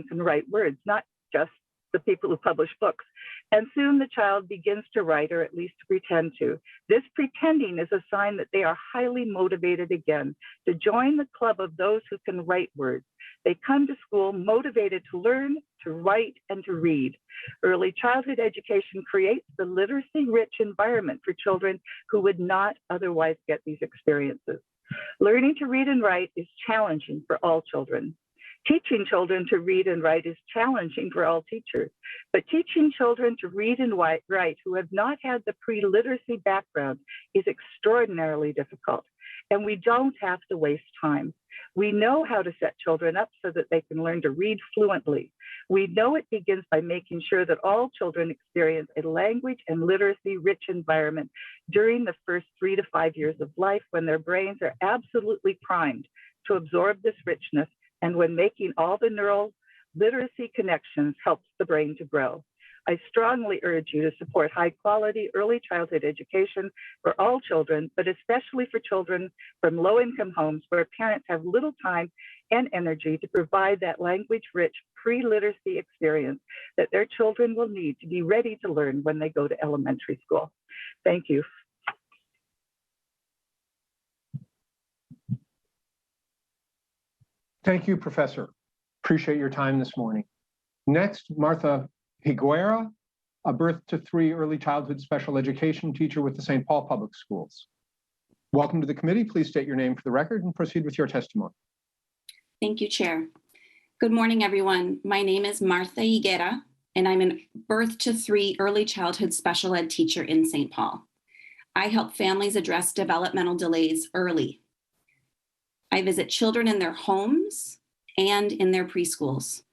can write words, not just the people who publish books. And soon the child begins to write, or at least to pretend to. This pretending is a sign that they are highly motivated again to join the club of those who can write words. They come to school motivated to learn, to write, and to read. Early childhood education creates the literacy-rich environment for children who would not otherwise get these experiences. Learning to read and write is challenging for all children. Teaching children to read and write is challenging for all teachers, but teaching children to read and write who have not had the pre-literacy background is extraordinarily difficult, and we don't have to waste time. We know how to set children up so that they can learn to read fluently. We know it begins by making sure that all children experience a language and literacy-rich environment during the first 3 to 5 years of life, when their brains are absolutely primed to absorb this richness, and when making all the neural literacy connections helps the brain to grow. I strongly urge you to support high quality early childhood education for all children, but especially for children from low income homes where parents have little time and energy to provide that language rich pre-literacy experience that their children will need to be ready to learn when they go to elementary school. Thank you. Thank you, Professor. Appreciate your time this morning. Next, Martha Iguera, a birth to 3 early childhood special education teacher with the St. Paul Public Schools. Welcome to the committee. Please state your name for the record and proceed with your testimony. Thank you, Chair. Good morning, everyone. My name is Martha Iguera, and I'm a birth to 3 early childhood special ed teacher in St. Paul. I help families address developmental delays early. I visit children in their homes and in their preschools.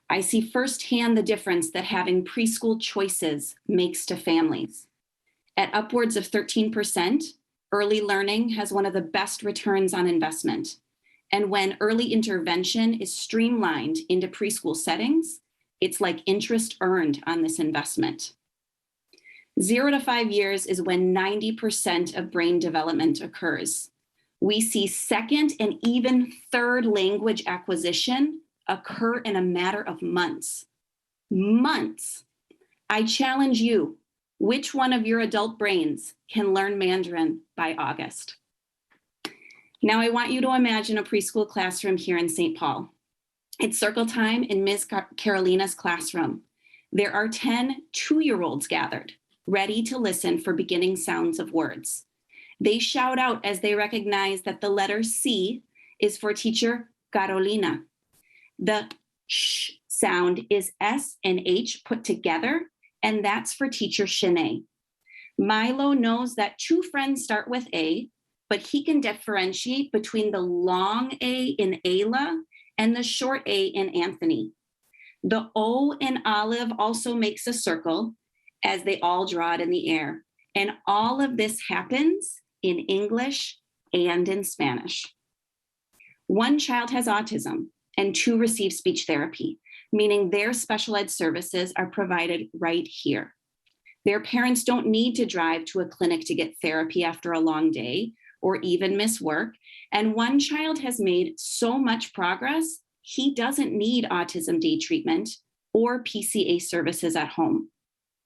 I see firsthand the difference that having preschool choices makes to families. At upwards of 13%, early learning has one of the best returns on investment. And when early intervention is streamlined into preschool settings, it's like interest earned on this investment. 0 to 5 years is when 90% of brain development occurs. We see second and even third language acquisition occur in a matter of months. Months. I challenge you, which one of your adult brains can learn Mandarin by August? Now I want you to imagine a preschool classroom here in St. Paul. It's circle time in Ms. Carolina's classroom. There are 10 2-year-olds gathered, ready to listen for beginning sounds of words. They shout out as they recognize that the letter C is for teacher Carolina. The sh sound is S and H put together, and that's for teacher Shanae. Milo knows that 2 friends start with A, but he can differentiate between the long A in Ayla and the short A in Anthony. The O in Olive also makes a circle as they all draw it in the air. And all of this happens in English and in Spanish. 1 child has autism and 2 receive speech therapy, meaning their special ed services are provided right here. Their parents don't need to drive to a clinic to get therapy after a long day or even miss work. And one child has made so much progress, he doesn't need autism day treatment or PCA services at home.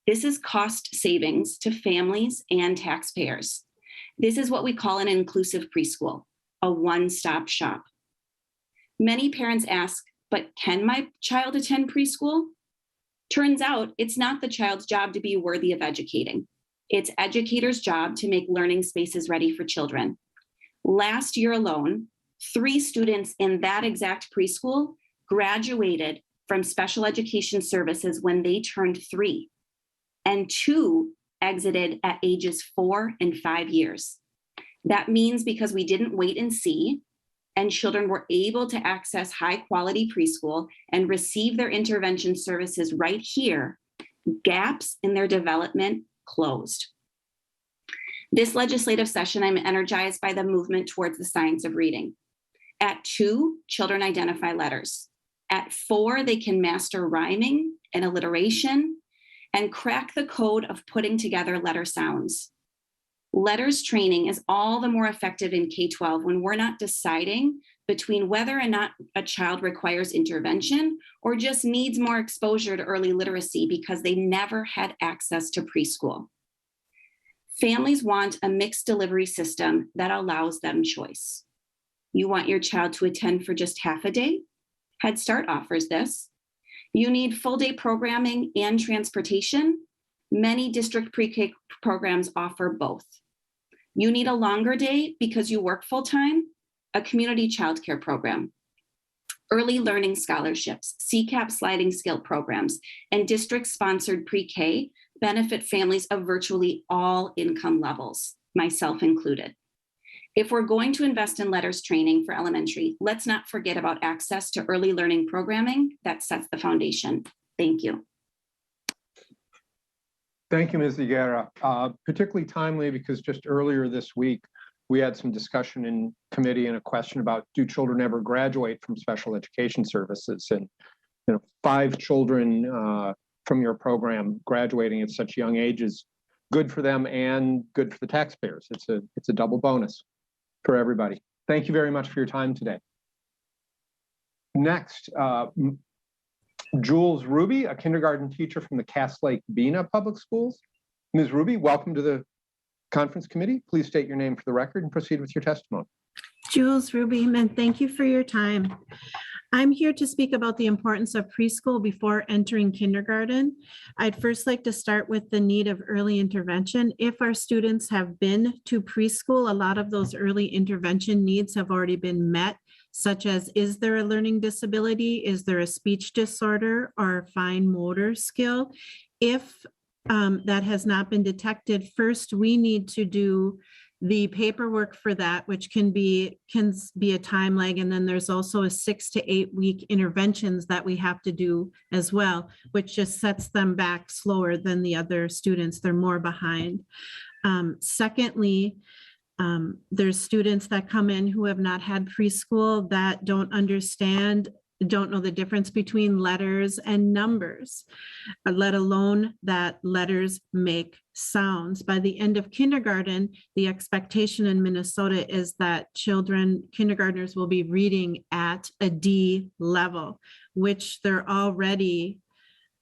This is cost savings to families and taxpayers. This is what we call an inclusive preschool, a one-stop shop. Many parents ask, but can my child attend preschool? Turns out it's not the child's job to be worthy of educating. It's educators' job to make learning spaces ready for children. Last year alone, 3 students in that exact preschool graduated from special education services when they turned 3, and 2 exited at ages 4 and 5 years. That means because we didn't wait and see, and children were able to access high quality preschool and receive their intervention services right here, gaps in their development closed. This legislative session, I'm energized by the movement towards the science of reading. At 2, children identify letters. At 4, they can master rhyming and alliteration and crack the code of putting together letter sounds. Letters training is all the more effective in K-12 when we're not deciding between whether or not a child requires intervention or just needs more exposure to early literacy because they never had access to preschool. Families want a mixed delivery system that allows them choice. You want your child to attend for just half a day? Head Start offers this. You need full day programming and transportation? Many district pre-K programs offer both. You need a longer day because you work full-time? A community childcare program. Early learning scholarships, CCAP sliding scale programs, and district-sponsored pre-K benefit families of virtually all income levels, myself included. If we're going to invest in letters training for elementary, let's not forget about access to early learning programming that sets the foundation. Thank you. Thank you, Ms. Iguera. Particularly timely because just earlier this week, we had some discussion in committee and a question about, do children ever graduate from special education services? And 5 children from your program graduating at such young ages, good for them and good for the taxpayers. It's a double bonus for everybody. Thank you very much for your time today. Next, Jules Ruby, a kindergarten teacher from the Cass Lake Bena Public Schools. Ms. Ruby, welcome to the conference committee. Please state your name for the record and proceed with your testimony. Jules Ruby, and thank you for your time. I'm here to speak about the importance of preschool before entering kindergarten. I'd first like to start with the need of early intervention. If our students have been to preschool, a lot of those early intervention needs have already been met, such as, is there a learning disability? Is there a speech disorder or fine motor skill? If that has not been detected, first we need to do the paperwork for that, which can be a time lag. And then there's also a 6 to 8 week interventions that we have to do as well, which just sets them back slower than the other students. They're more behind. Secondly, there's students that come in who have not had preschool that don't know the difference between letters and numbers, let alone that letters make sounds. By the end of kindergarten, the expectation in Minnesota is that kindergartners will be reading at a D level, which they're already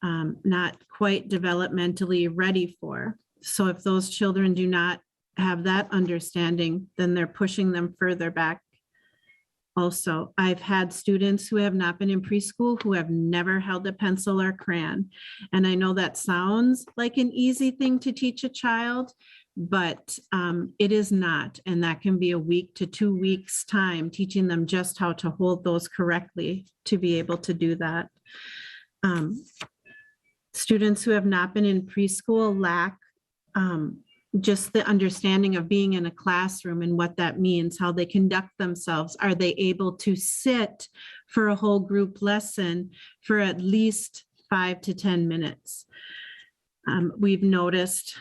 not quite developmentally ready for. So if those children do not have that understanding, then they're pushing them further back. Also, I've had students who have not been in preschool who have never held a pencil or crayon. And I know that sounds like an easy thing to teach a child, but it is not. And that can be a week to 2 weeks time, teaching them just how to hold those correctly to be able to do that. Students who have not been in preschool lack just the understanding of being in a classroom and what that means, how they conduct themselves. Are they able to sit for a whole group lesson for at least 5 to 10 minutes? We've noticed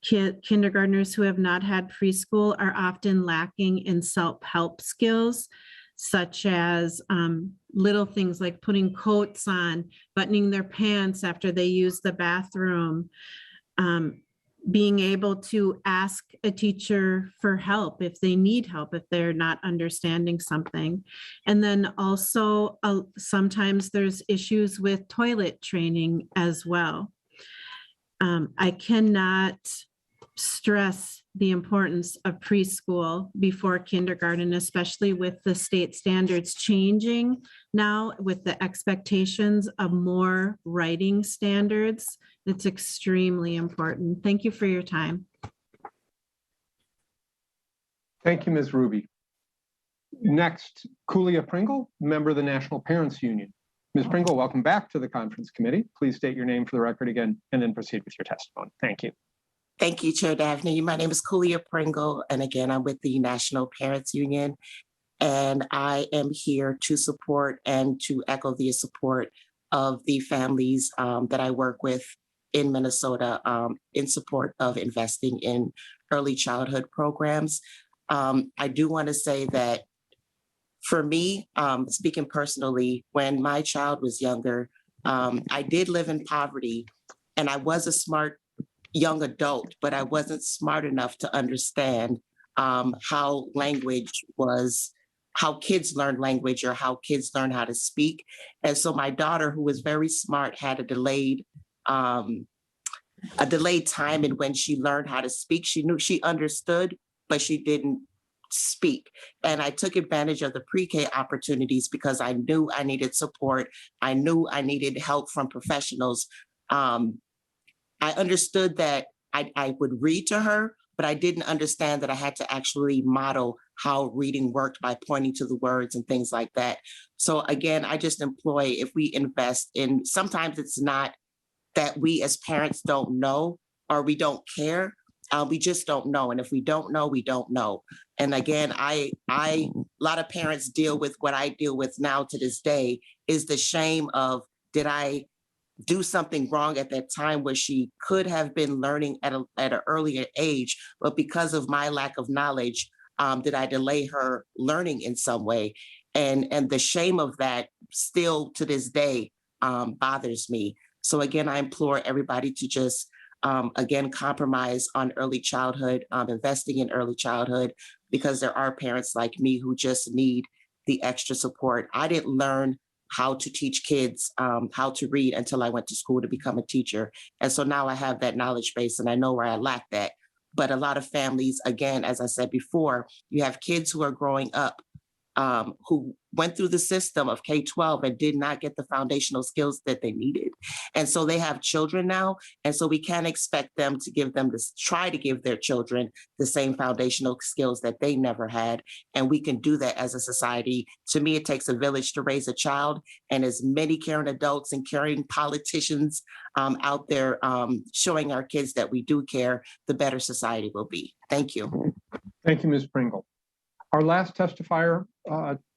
kindergartners who have not had preschool are often lacking in self-help skills, such as little things like putting coats on, buttoning their pants after they use the bathroom, being able to ask a teacher for help if they need help, if they're not understanding something. And then also sometimes there's issues with toilet training as well. I cannot stress the importance of preschool before kindergarten, especially with the state standards changing now with the expectations of more writing standards. It's extremely important. Thank you for your time. Thank you, Ms. Ruby. Next, Kulia Pringle, member of the National Parents Union. Ms. Pringle, welcome back to the conference committee. Please state your name for the record again and then proceed with your testimony. Thank you. Thank you, Chair Daphne. My name is Kulia Pringle, and again, I'm with the National Parents Union, and I am here to support and to echo the support of the families that I work with in Minnesota in support of investing in early childhood programs. I do want to say that for me, speaking personally, when my child was younger, I did live in poverty, and I was a smart young adult, but I wasn't smart enough to understand how kids learn language or how kids learn how to speak. And so my daughter, who was very smart, had a delayed time in when she learned how to speak. She knew, she understood, but she didn't speak. And I took advantage of the pre-K opportunities because I knew I needed support. I knew I needed help from professionals. I understood that I would read to her, but I didn't understand that I had to actually model how reading worked by pointing to the words and things like that. So again, I just employ, if we invest in, sometimes it's not that we as parents don't know or we don't care, we just don't know. And if we don't know, we don't know. And again, a lot of parents deal with what I deal with now to this day is the shame of, did I do something wrong at that time where she could have been learning at an earlier age, but because of my lack of knowledge, did I delay her learning in some way? And the shame of that still to this day bothers me. So again, I implore everybody to just, again, compromise on early childhood, investing in early childhood, because there are parents like me who just need the extra support. I didn't learn how to teach kids how to read until I went to school to become a teacher. And so now I have that knowledge base and I know where I lack that. But a lot of families, again, as I said before, you have kids who are growing up who went through the system of K-12 and did not get the foundational skills that they needed. And so they have children now. And so we can't expect them to give them this, try to give their children the same foundational skills that they never had. And we can do that as a society. To me, it takes a village to raise a child, and as many caring adults and caring politicians out there showing our kids that we do care, the better society will be. Thank you. Thank you, Ms. Pringle. Our last testifier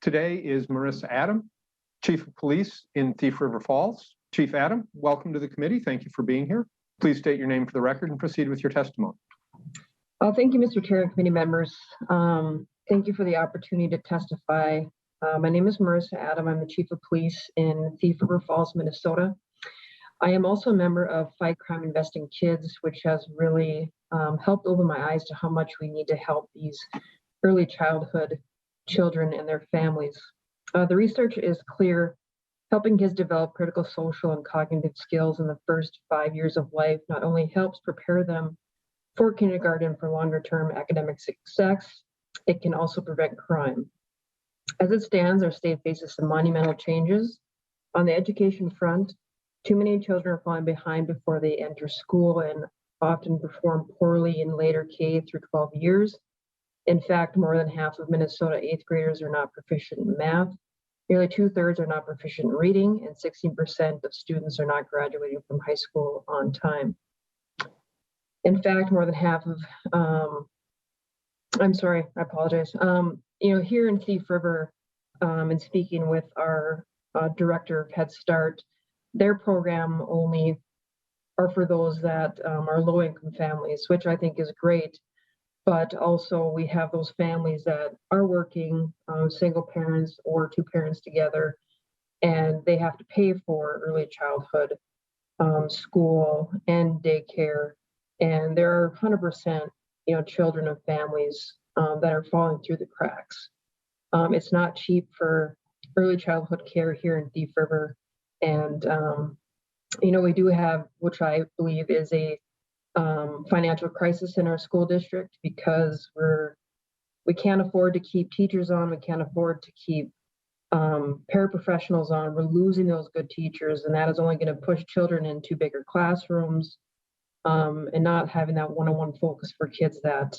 today is Marissa Adam, Chief of Police in Thief River Falls. Chief Adam, welcome to the committee. Thank you for being here. Please state your name for the record and proceed with your testimony. Thank you, Mr. Chair and committee members. Thank you for the opportunity to testify. My name is Marissa Adam. I'm the Chief of Police in Thief River Falls, Minnesota. I am also a member of Fight Crime Investing Kids, which has really helped open my eyes to how much we need to help these early childhood children and their families. The research is clear. Helping kids develop critical social and cognitive skills in the first 5 years of life not only helps prepare them for kindergarten for longer term academic success, it can also prevent crime. As it stands, our state faces some monumental changes. On the education front, too many children are falling behind before they enter school and often perform poorly in later K through 12 years. In fact, more than half of Minnesota 8th graders are not proficient in math. Nearly 2/3 are not proficient in reading, and 16% of students are not graduating from high school on time. In fact, more than half of, I'm sorry, I apologize. Here in Thief River, and speaking with our director of Head Start, their program only are for those that are low-income families, which I think is great. But also we have those families that are working, single parents or two parents together, and they have to pay for early childhood school and daycare And there are 100%, children of families that are falling through the cracks. It's not cheap for early childhood care here in Thief River. And, we do have, which I believe is a financial crisis in our school district, because we can't afford to keep teachers on, we can't afford to keep paraprofessionals on. We're losing those good teachers, and that is only going to push children into bigger classrooms and not having that one-on-one focus for kids that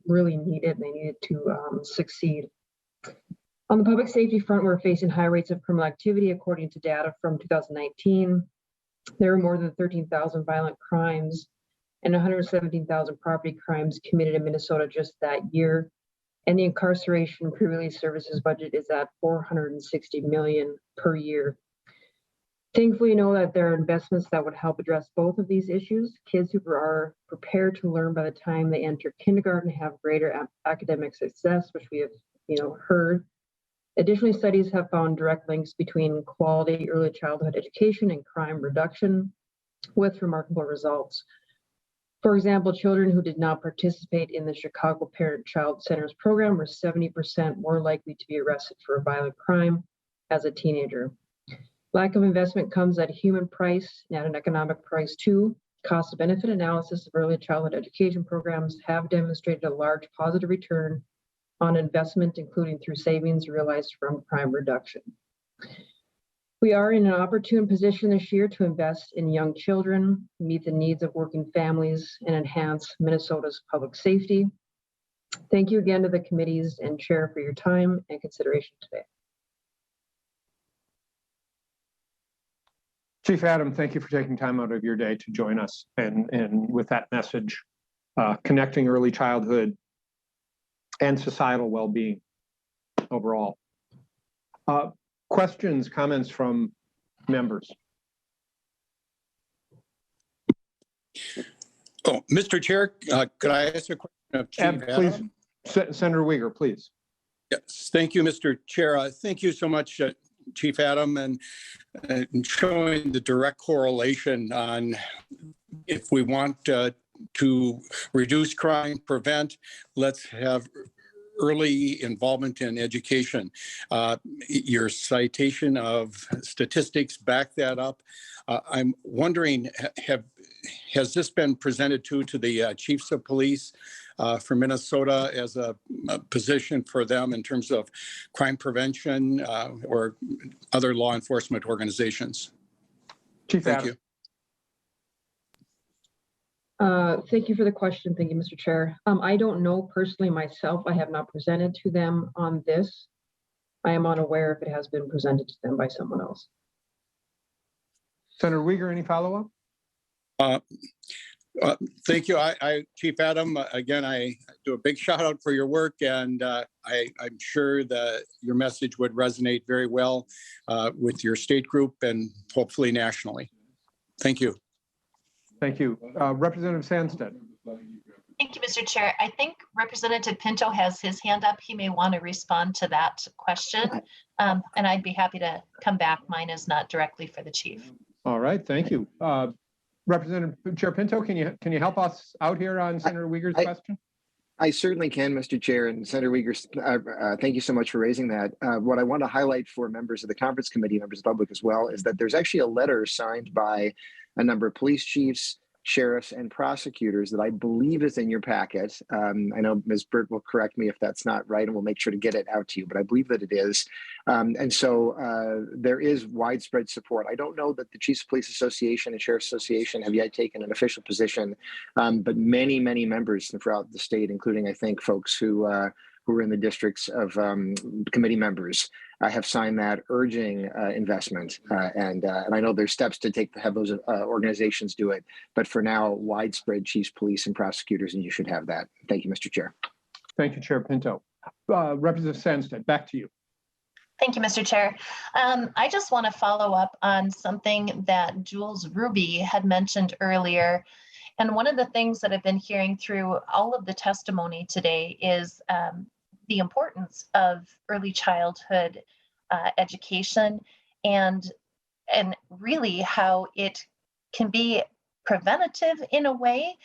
really need it and they need it to succeed. On the public safety front, we're facing high rates of criminal activity. According to data from 2019, there were more than 13,000 violent crimes and 117,000 property crimes committed in Minnesota just that year. And the incarceration pre-release services budget is at $460 million per year. Thankfully, that there are investments that would help address both of these issues. Kids who are prepared to learn by the time they enter kindergarten have greater academic success, which we have, heard. Additionally, studies have found direct links between quality early childhood education and crime reduction with remarkable results. For example, children who did not participate in the Chicago Parent-Child Centers program were 70% more likely to be arrested for a violent crime as a teenager. Lack of investment comes at a human price and at an economic price too. Cost-benefit analysis of early childhood education programs have demonstrated a large positive return on investment, including through savings realized from crime reduction. We are in an opportune position this year to invest in young children, meet the needs of working families, and enhance Minnesota's public safety. Thank you again to the committees and chair for your time and consideration today. Chief Adam, thank you for taking time out of your day to join us and with that message, connecting early childhood and societal well-being overall. Questions, comments from members? Oh, Mr. Chair, could I ask a question of Chief Adam? Please, Senator Uyghur, please. Yes, thank you, Mr. Chair. Thank you so much, Chief Adam, and showing the direct correlation on if we want to reduce crime, prevent, let's have early involvement in education. Your citation of statistics back that up. I'm wondering, has this been presented to the chiefs of police for Minnesota as a position for them in terms of crime prevention or other law enforcement organizations? Chief Thank Adam. you. Thank you for the question. Thank you, Mr. Chair. I don't know personally myself. I have not presented to them on this. I am unaware if it has been presented to them by someone else. Senator Uyghur, any follow-up? Thank you, Chief Adam. Again, I do a big shout out for your work, and I'm sure that your message would resonate very well with your state group and hopefully nationally. Thank you. Thank you. Representative Sandstead. Thank you, Mr. Chair. I think Representative Pinto has his hand up. He may want to respond to that question, and I'd be happy to come back. Mine is not directly for the chief. All right, thank you. Representative Chair Pinto, can you help us out here on Senator Uyghur's question? I certainly can, Mr. Chair, and Senator Uyghur, thank you so much for raising that. What I want to highlight for members of the conference committee, members of the public as well, is that there's actually a letter signed by a number of police chiefs, sheriffs, and prosecutors that I believe is in your packet. I know Ms. Burt will correct me if that's not right, and we'll make sure to get it out to you, but I believe that it is. And so there is widespread support. I don't know that the Chiefs of Police Association and Sheriff's Association have yet taken an official position, but many, many members throughout the state, including I think folks who are in the districts of committee members, have signed that urging investment. And I know there's steps to take to have those organizations do it. But for now, widespread chiefs, police, and prosecutors, and you should have that. Thank you, Mr. Chair. Thank you, Chair Pinto. Representative Sandstead, back to you. Thank you, Mr. Chair. I just want to follow up on something that Jules Ruby had mentioned earlier. And one of the things that I've been hearing through all of the testimony today is the importance of early childhood education and really how it can be preventative in a way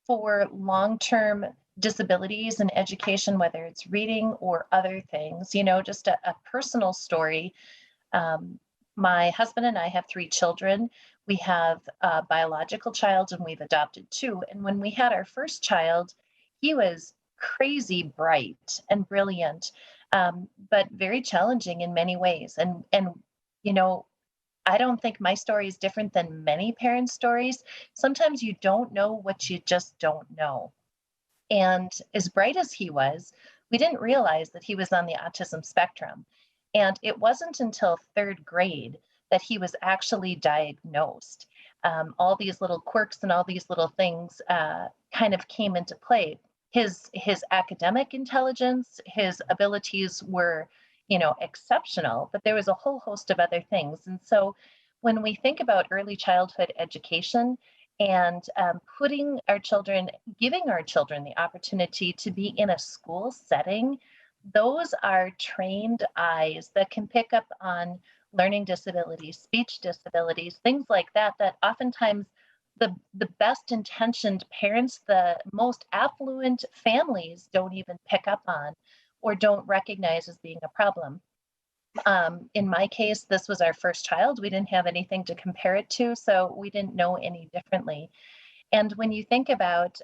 for long-term disabilities in education, whether it's reading or other things. You know, just a personal story. My husband and I have 3 children. We have a biological child and we've adopted 2. And when we had our first child, he was crazy bright and brilliant, but very challenging in many ways. And you know, I don't think my story is different than many parents' stories. Sometimes you don't know what you just don't know. And as bright as he was, we didn't realize that he was on the autism spectrum. And it wasn't until 3rd grade that he was actually diagnosed. All these little quirks and all these little things kind of came into play. His academic intelligence, his abilities were, you know, exceptional, but there was a whole host of other things. And so when we think about early childhood education and giving our children the opportunity to be in a school setting, those are trained eyes that can pick up on learning disabilities, speech disabilities, things like that, that oftentimes the best intentioned parents, the most affluent families don't even pick up on or don't recognize as being a problem. In my case, this was our first child. We didn't have anything to compare it to, so we didn't know any differently. And when you think about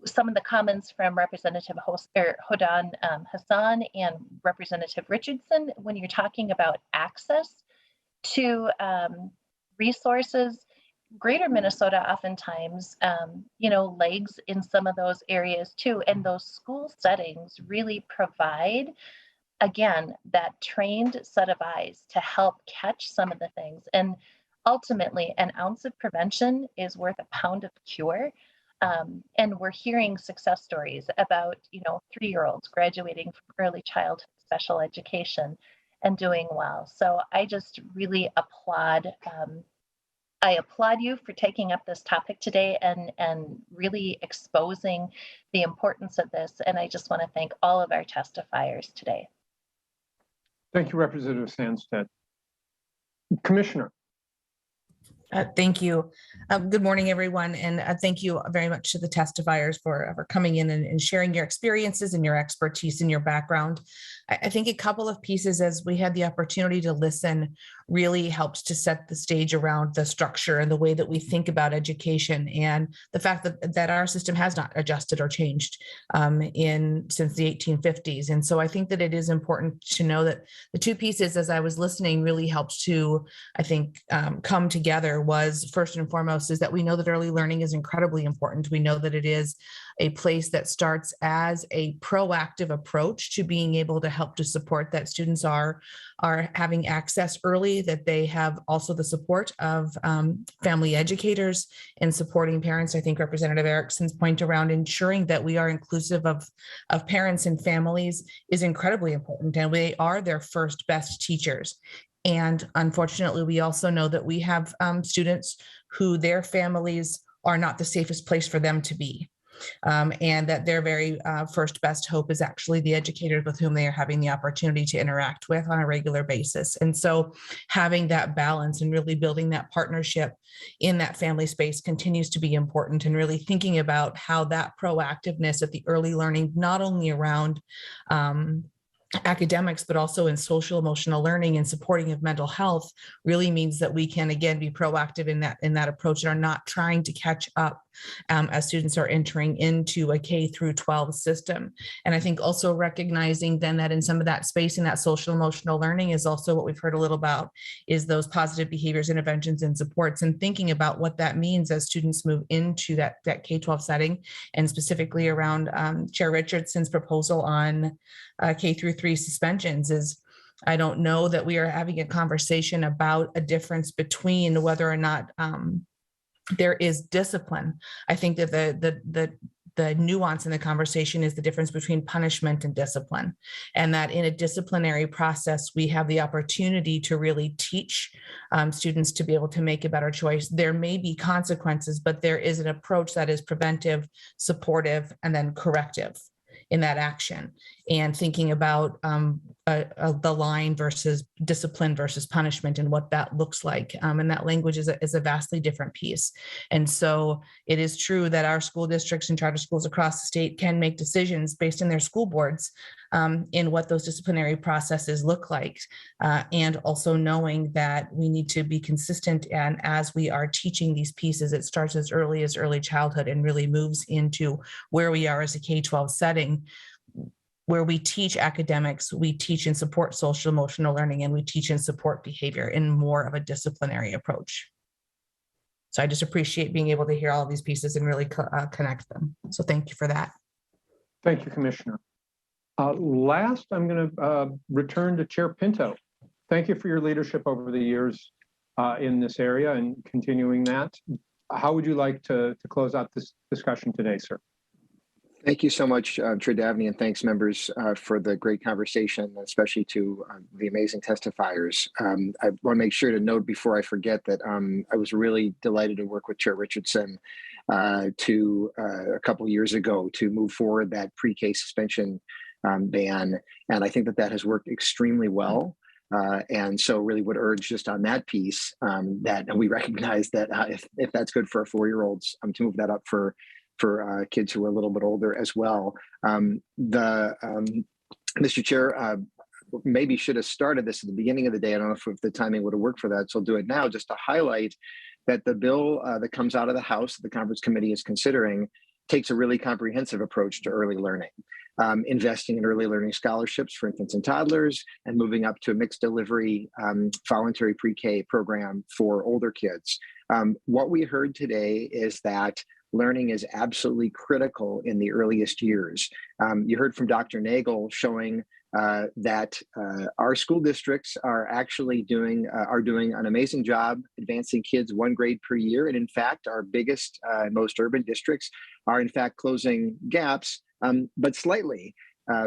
some of the comments from Representative Hodan Hassan and Representative Richardson, when you're talking about access to resources, Greater Minnesota oftentimes, you know, lags in some of those areas too. And those school settings really provide, again, that trained set of eyes to help catch some of the things. And ultimately, an ounce of prevention is worth a pound of cure. And we're hearing success stories about, you know, 3-year-olds graduating from early childhood special education and doing well. So I just really applaud you for taking up this topic today and really exposing the importance of this. And I just want to thank all of our testifiers today. Thank you, Representative Sandstedt. Commissioner. Thank you. Good morning, everyone. And thank you very much to the testifiers for coming in and sharing your experiences and your expertise and your background. I think a couple of pieces as we had the opportunity to listen really helped to set the stage around the structure and the way that we think about education and the fact that our system has not adjusted or changed since the 1850s. And so I think that it is important to know that the 2 pieces, as I was listening, really helped to, I think, come together was first and foremost is that we know that early learning is incredibly important. We know that it is a place that starts as a proactive approach to being able to help to support that students are having access early, that they have also the support of family educators and supporting parents. I think Representative Erickson's point around ensuring that we are inclusive of parents and families is incredibly important, and they are their first best teachers. And unfortunately, we also know that we have students who their families are not the safest place for them to be. And that their very first best hope is actually the educators with whom they are having the opportunity to interact with on a regular basis. And so having that balance and really building that partnership in that family space continues to be important, and really thinking about how that proactiveness at the early learning, not only around academics, but also in social emotional learning and supporting of mental health, really means that we can again be proactive in that approach and are not trying to catch up as students are entering into a K through 12 system. And I think also recognizing then that in some of that space in that social emotional learning is also what we've heard a little about is those positive behaviors, interventions, and supports, and thinking about what that means as students move into that K-12 setting, and specifically around Chair Richardson's proposal on K through 3 suspensions is, I don't know that we are having a conversation about a difference between whether or not there is discipline. I think that the nuance in the conversation is the difference between punishment and discipline, and that in a disciplinary process, we have the opportunity to really teach students to be able to make a better choice. There may be consequences, but there is an approach that is preventive, supportive, and then corrective in that action. And thinking about the line versus discipline versus punishment and what that looks like. And that language is a vastly different piece. And so it is true that our school districts and charter schools across the state can make decisions based on their school boards in what those disciplinary processes look like. And also knowing that we need to be consistent. And as we are teaching these pieces, it starts as early childhood and really moves into where we are as a K-12 setting, where we teach academics, we teach and support social emotional learning, and we teach and support behavior in more of a disciplinary approach. So I just appreciate being able to hear all of these pieces and really connect them. So thank you for that. Thank you, Commissioner. Last, I'm going to return to Chair Pinto. Thank you for your leadership over the years in this area and continuing that. How would you like to close out this discussion today, sir? Thank you so much, Chair Dabney, and thanks, members, for the great conversation, especially to the amazing testifiers. I want to make sure to note before I forget that I was really delighted to work with Chair Richardson a couple years ago to move forward that pre-K suspension ban, and I think that has worked extremely well. And so really would urge just on that piece that we recognize that if that's good for our 4-year-olds, to move that up for kids who are a little bit older as well. Mr. Chair, maybe should have started this at the beginning of the day. I don't know if the timing would have worked for that, so I'll do it now just to highlight that the bill that comes out of the House that the Conference Committee is considering takes a really comprehensive approach to early learning, investing in early learning scholarships for infants and toddlers, and moving up to a mixed delivery voluntary pre-K program for older kids. What we heard today is that learning is absolutely critical in the earliest years. You heard from Dr. Nagel showing that our school districts are actually doing an amazing job advancing kids 1 grade per year. And in fact, our biggest, most urban districts are in fact closing gaps, but slightly.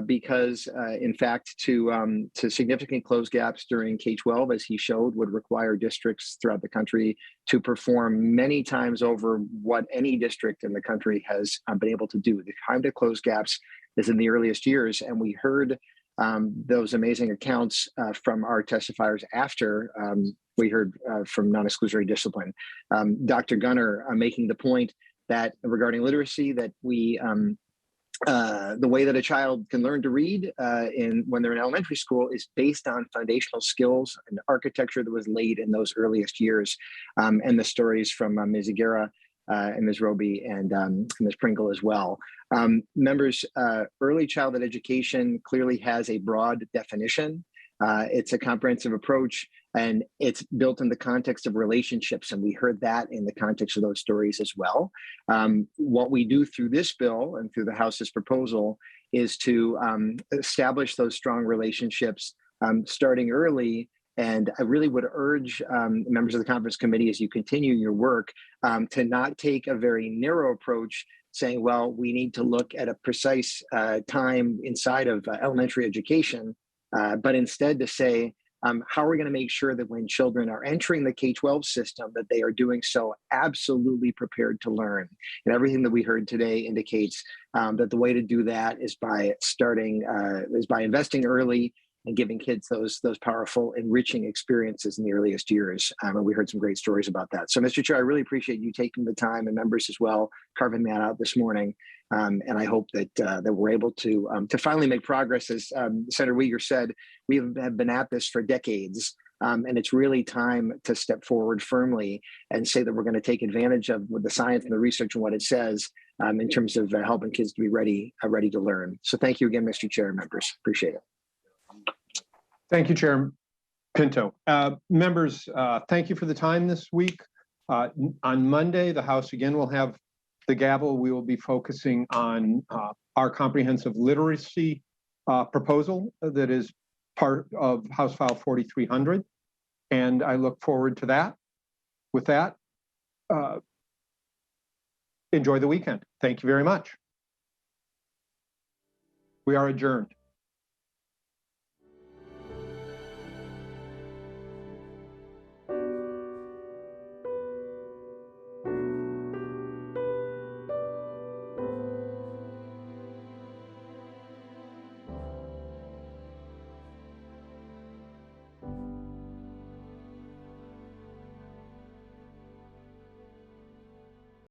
Because in fact, to significantly close gaps during K-12, as he showed, would require districts throughout the country to perform many times over what any district in the country has been able to do. The time to close gaps is in the earliest years, and we heard those amazing accounts from our testifiers after we heard from non-exclusionary discipline. Dr. Gunner making the point that regarding literacy, that we the way that a child can learn to read when they're in elementary school is based on foundational skills and architecture that was laid in those earliest years. And the stories from Ms. Iguera and Ms. Roby and Ms. Pringle as well. Members, early childhood education clearly has a broad definition. It's a comprehensive approach, and it's built in the context of relationships. And we heard that in the context of those stories as well. What we do through this bill and through the House's proposal is to establish those strong relationships starting early. And I really would urge members of the Conference Committee, as you continue your work, to not take a very narrow approach saying, well, we need to look at a precise time inside of elementary education, but instead to say, how are we going to make sure that when children are entering the K-12 system, that they are doing so absolutely prepared to learn? And everything that we heard today indicates that the way to do that is by investing early and giving kids those powerful, enriching experiences in the earliest years. And we heard some great stories about that. So, Mr. Chair, I really appreciate you taking the time, and members as well, carving that out this morning. And I hope that we're able to finally make progress. As Senator Uyghur said, we have been at this for decades. And it's really time to step forward firmly and say that we're going to take advantage of the science and the research and what it says in terms of helping kids to be ready to learn. So thank you again, Mr. Chair and members. Appreciate it. Thank you, Chair Pinto. Members, thank you for the time this week. On Monday, the House again will have the gavel. We will be focusing on our comprehensive literacy proposal that is part of House File 4300. And I look forward to that. With that, enjoy the weekend. Thank you very much. We are adjourned.